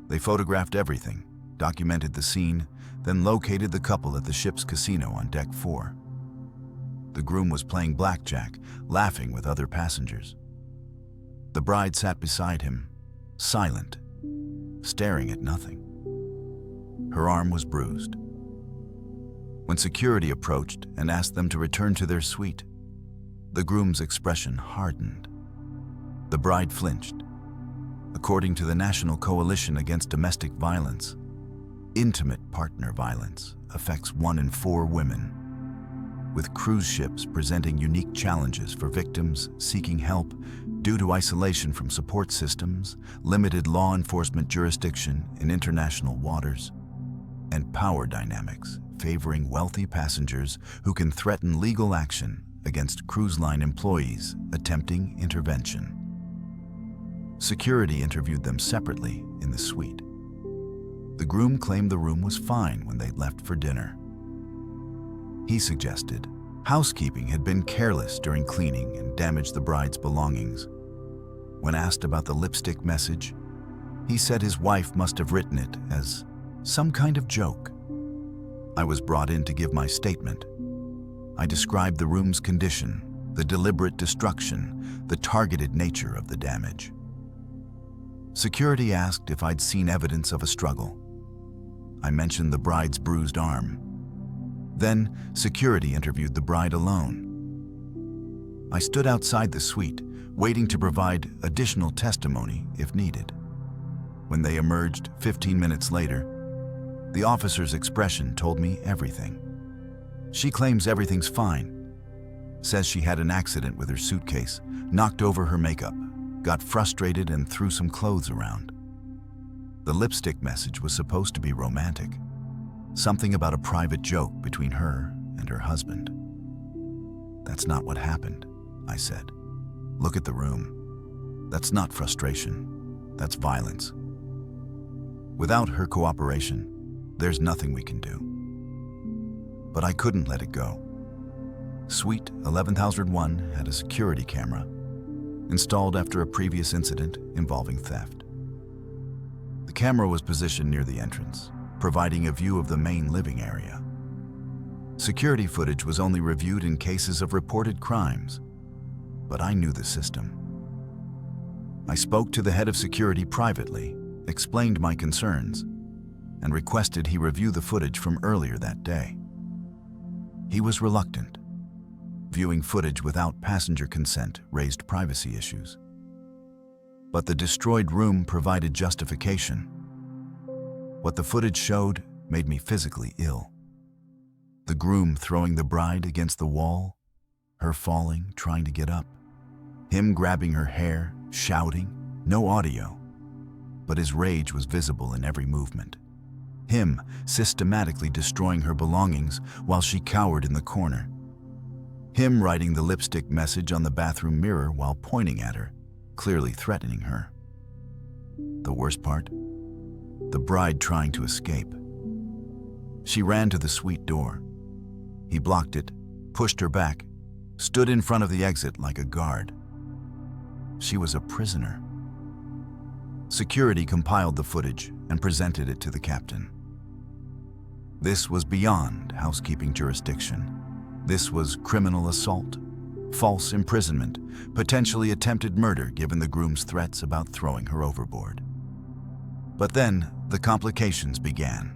They photographed everything, documented the scene, then located the couple at the ship's casino on deck 4. The groom was playing blackjack, laughing with other passengers. The bride sat beside him, silent, staring at nothing. Her arm was bruised. When security approached and asked them to return to their suite, the groom's expression hardened. The bride flinched. According to the National Coalition Against Domestic Violence, intimate partner violence affects 1 in 4 women, with cruise ships presenting unique challenges for victims seeking help due to isolation from support systems, limited law enforcement jurisdiction in international waters, and power dynamics favoring wealthy passengers who can threaten legal action against cruise line employees attempting intervention. Security interviewed them separately in the suite. The groom claimed the room was fine when they left for dinner. He suggested housekeeping had been careless during cleaning and damaged the bride's belongings. When asked about the lipstick message, he said his wife must have written it as some kind of joke. I was brought in to give my statement. I described the room's condition, the deliberate destruction, the targeted nature of the damage. Security asked if I'd seen evidence of a struggle. I mentioned the bride's bruised arm. Then, security interviewed the bride alone. I stood outside the suite, waiting to provide additional testimony if needed. When they emerged 15 minutes later, the officer's expression told me everything. She claims everything's fine, says she had an accident with her suitcase, knocked over her makeup, got frustrated and threw some clothes around. The lipstick message was supposed to be romantic, something about a private joke between her and her husband. That's not what happened, I said. Look at the room. That's not frustration, that's violence. Without her cooperation, there's nothing we can do. But I couldn't let it go. Suite 11001 had a security camera installed after a previous incident involving theft. The camera was positioned near the entrance, providing a view of the main living area. Security footage was only reviewed in cases of reported crimes, but I knew the system. I spoke to the head of security privately, explained my concerns, and requested he review the footage from earlier that day. He was reluctant. Viewing footage without passenger consent raised privacy issues. But the destroyed room provided justification. What the footage showed made me physically ill. The groom throwing the bride against the wall, her falling, trying to get up, him grabbing her hair, shouting, no audio, but his rage was visible in every movement. Him systematically destroying her belongings while she cowered in the corner. Him writing the lipstick message on the bathroom mirror while pointing at her, clearly threatening her. The worst part? The bride trying to escape. She ran to the suite door. He blocked it, pushed her back, stood in front of the exit like a guard. She was a prisoner. Security compiled the footage and presented it to the captain. This was beyond housekeeping jurisdiction. This was criminal assault, false imprisonment, potentially attempted murder given the groom's threats about throwing her overboard. But then the complications began.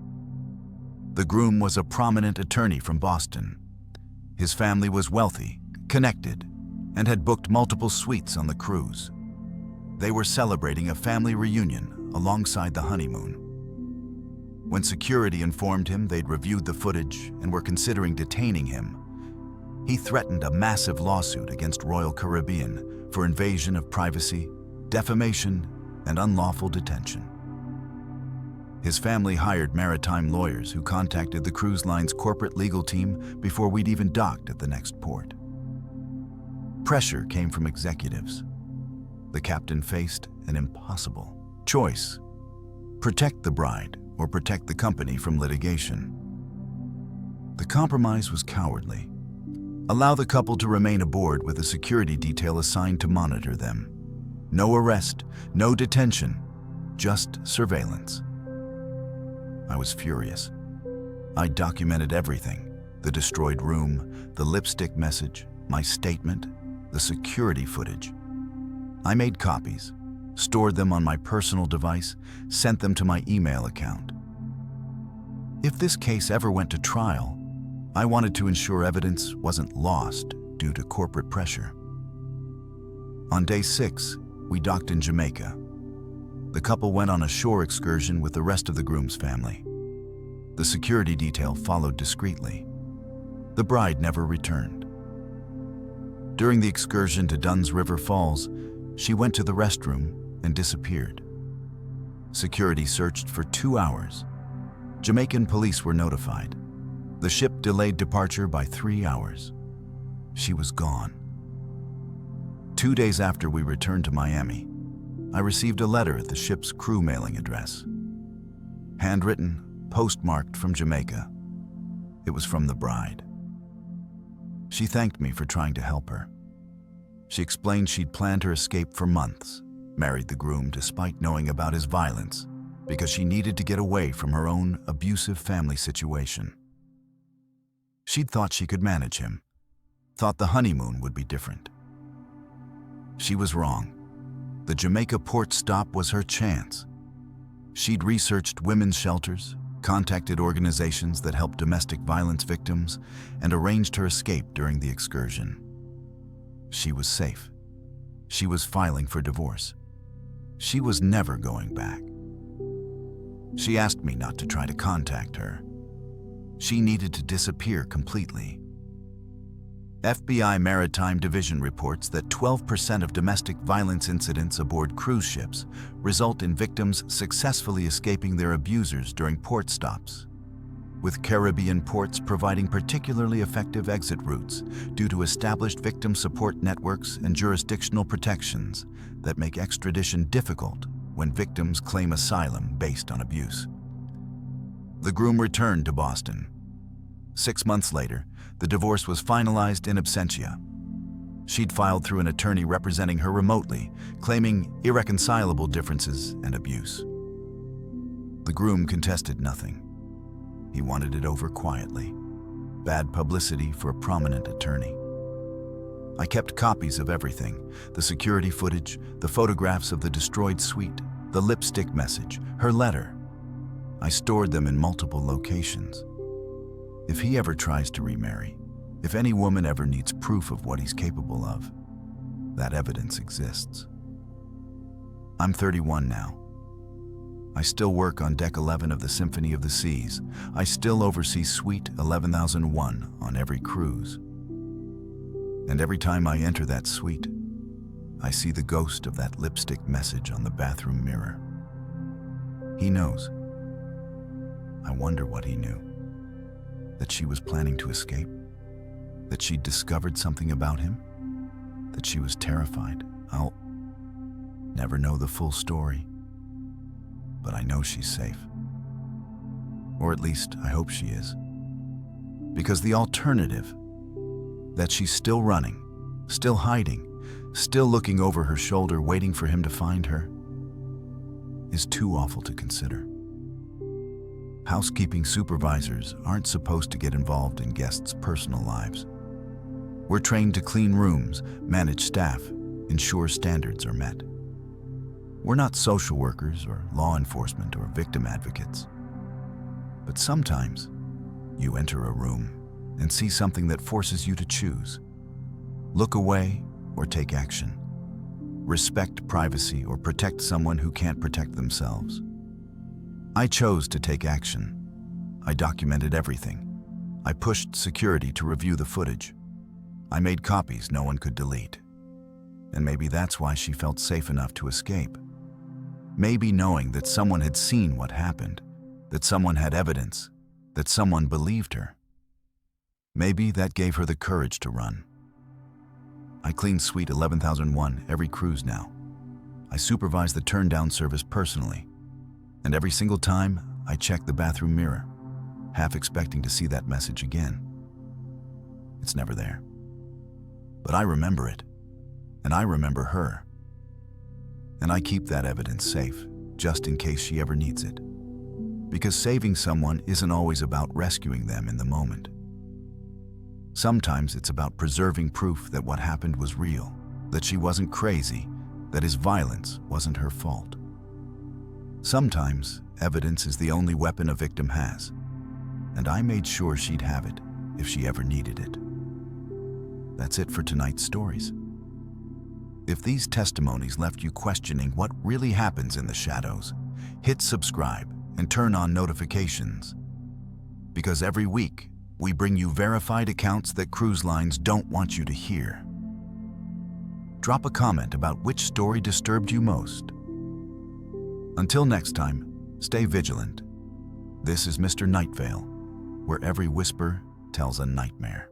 The groom was a prominent attorney from Boston. His family was wealthy, connected, and had booked multiple suites on the cruise. They were celebrating a family reunion alongside the honeymoon. When security informed him they'd reviewed the footage and were considering detaining him, he threatened a massive lawsuit against Royal Caribbean for invasion of privacy, defamation, and unlawful detention. His family hired Maritime lawyers who contacted the cruise line's corporate legal team before we'd even docked at the next port. Pressure came from executives. The captain faced an impossible choice: protect the bride or protect the company from litigation. The compromise was cowardly. Allow the couple to remain aboard with a security detail assigned to monitor them. No arrest, no detention, just surveillance. I was furious. I documented everything: the destroyed room, the lipstick message, my statement, the security footage. I made copies, stored them on my personal device, sent them to my email account. If this case ever went to trial, I wanted to ensure evidence wasn't lost due to corporate pressure. On day 6, we docked in Jamaica. The couple went on a shore excursion with the rest of the groom's family. The security detail followed discreetly. The bride never returned. During the excursion to Dunn's River Falls, she went to the restroom and disappeared. Security searched for 2 hours. Jamaican police were notified. The ship delayed departure by 3 hours. She was gone. 2 days after we returned to Miami, I received a letter at the ship's crew mailing address. Handwritten, postmarked from Jamaica. It was from the bride. She thanked me for trying to help her. She explained she'd planned her escape for months, married the groom despite knowing about his violence, because she needed to get away from her own abusive family situation. She'd thought she could manage him, thought the honeymoon would be different. She was wrong. The Jamaica port stop was her chance. She'd researched women's shelters, contacted organizations that help domestic violence victims, and arranged her escape during the excursion. She was safe. She was filing for divorce. She was never going back. She asked me not to try to contact her. She needed to disappear completely. FBI Maritime Division reports that 12% of domestic violence incidents aboard cruise ships result in victims successfully escaping their abusers during port stops, with Caribbean ports providing particularly effective exit routes due to established victim support networks and jurisdictional protections that make extradition difficult when victims claim asylum based on abuse. The groom returned to Boston. 6 months later, the divorce was finalized in absentia. She'd filed through an attorney representing her remotely, claiming irreconcilable differences and abuse. The groom contested nothing. He wanted it over quietly. Bad publicity for a prominent attorney. I kept copies of everything: the security footage, the photographs of the destroyed suite, the lipstick message, her letter. I stored them in multiple locations. If he ever tries to remarry, if any woman ever needs proof of what he's capable of, that evidence exists. I'm 31 now. I still work on Deck 11 of the Symphony of the Seas. I still oversee Suite 11001 on every cruise. And every time I enter that suite, I see the ghost of that lipstick message on the bathroom mirror. He knows. I wonder what he knew. That she was planning to escape? That she'd discovered something about him? That she was terrified? I'll never know the full story. But I know she's safe. Or at least, I hope she is. Because the alternative, that she's still running, still hiding, still looking over her shoulder waiting for him to find her, is too awful to consider. Housekeeping supervisors aren't supposed to get involved in guests' personal lives. We're trained to clean rooms, manage staff, ensure standards are met. We're not social workers or law enforcement or victim advocates. But sometimes, You enter a room and see something that forces you to choose. Look away or take action. Respect privacy or protect someone who can't protect themselves. I chose to take action. I documented everything. I pushed security to review the footage. I made copies no one could delete. And maybe that's why she felt safe enough to escape. Maybe knowing that someone had seen what happened, that someone had evidence, that someone believed her. Maybe that gave her the courage to run. I clean Suite 11001 every cruise now. I supervise the turn-down service personally. And every single time, I check the bathroom mirror, half expecting to see that message again. It's never there. But I remember it, and I remember her. And I keep that evidence safe, just in case she ever needs it. Because saving someone isn't always about rescuing them in the moment. Sometimes it's about preserving proof that what happened was real, that she wasn't crazy, that his violence wasn't her fault. Sometimes evidence is the only weapon a victim has, and I made sure she'd have it if she ever needed it. That's it for tonight's stories. If these testimonies left you questioning what really happens in the shadows, hit subscribe and turn on notifications. Because every week, we bring you verified accounts that cruise lines don't want you to hear. Drop a comment about which story disturbed you most. Until next time, stay vigilant. This is Mr. Nightveil, where every whisper tells a nightmare.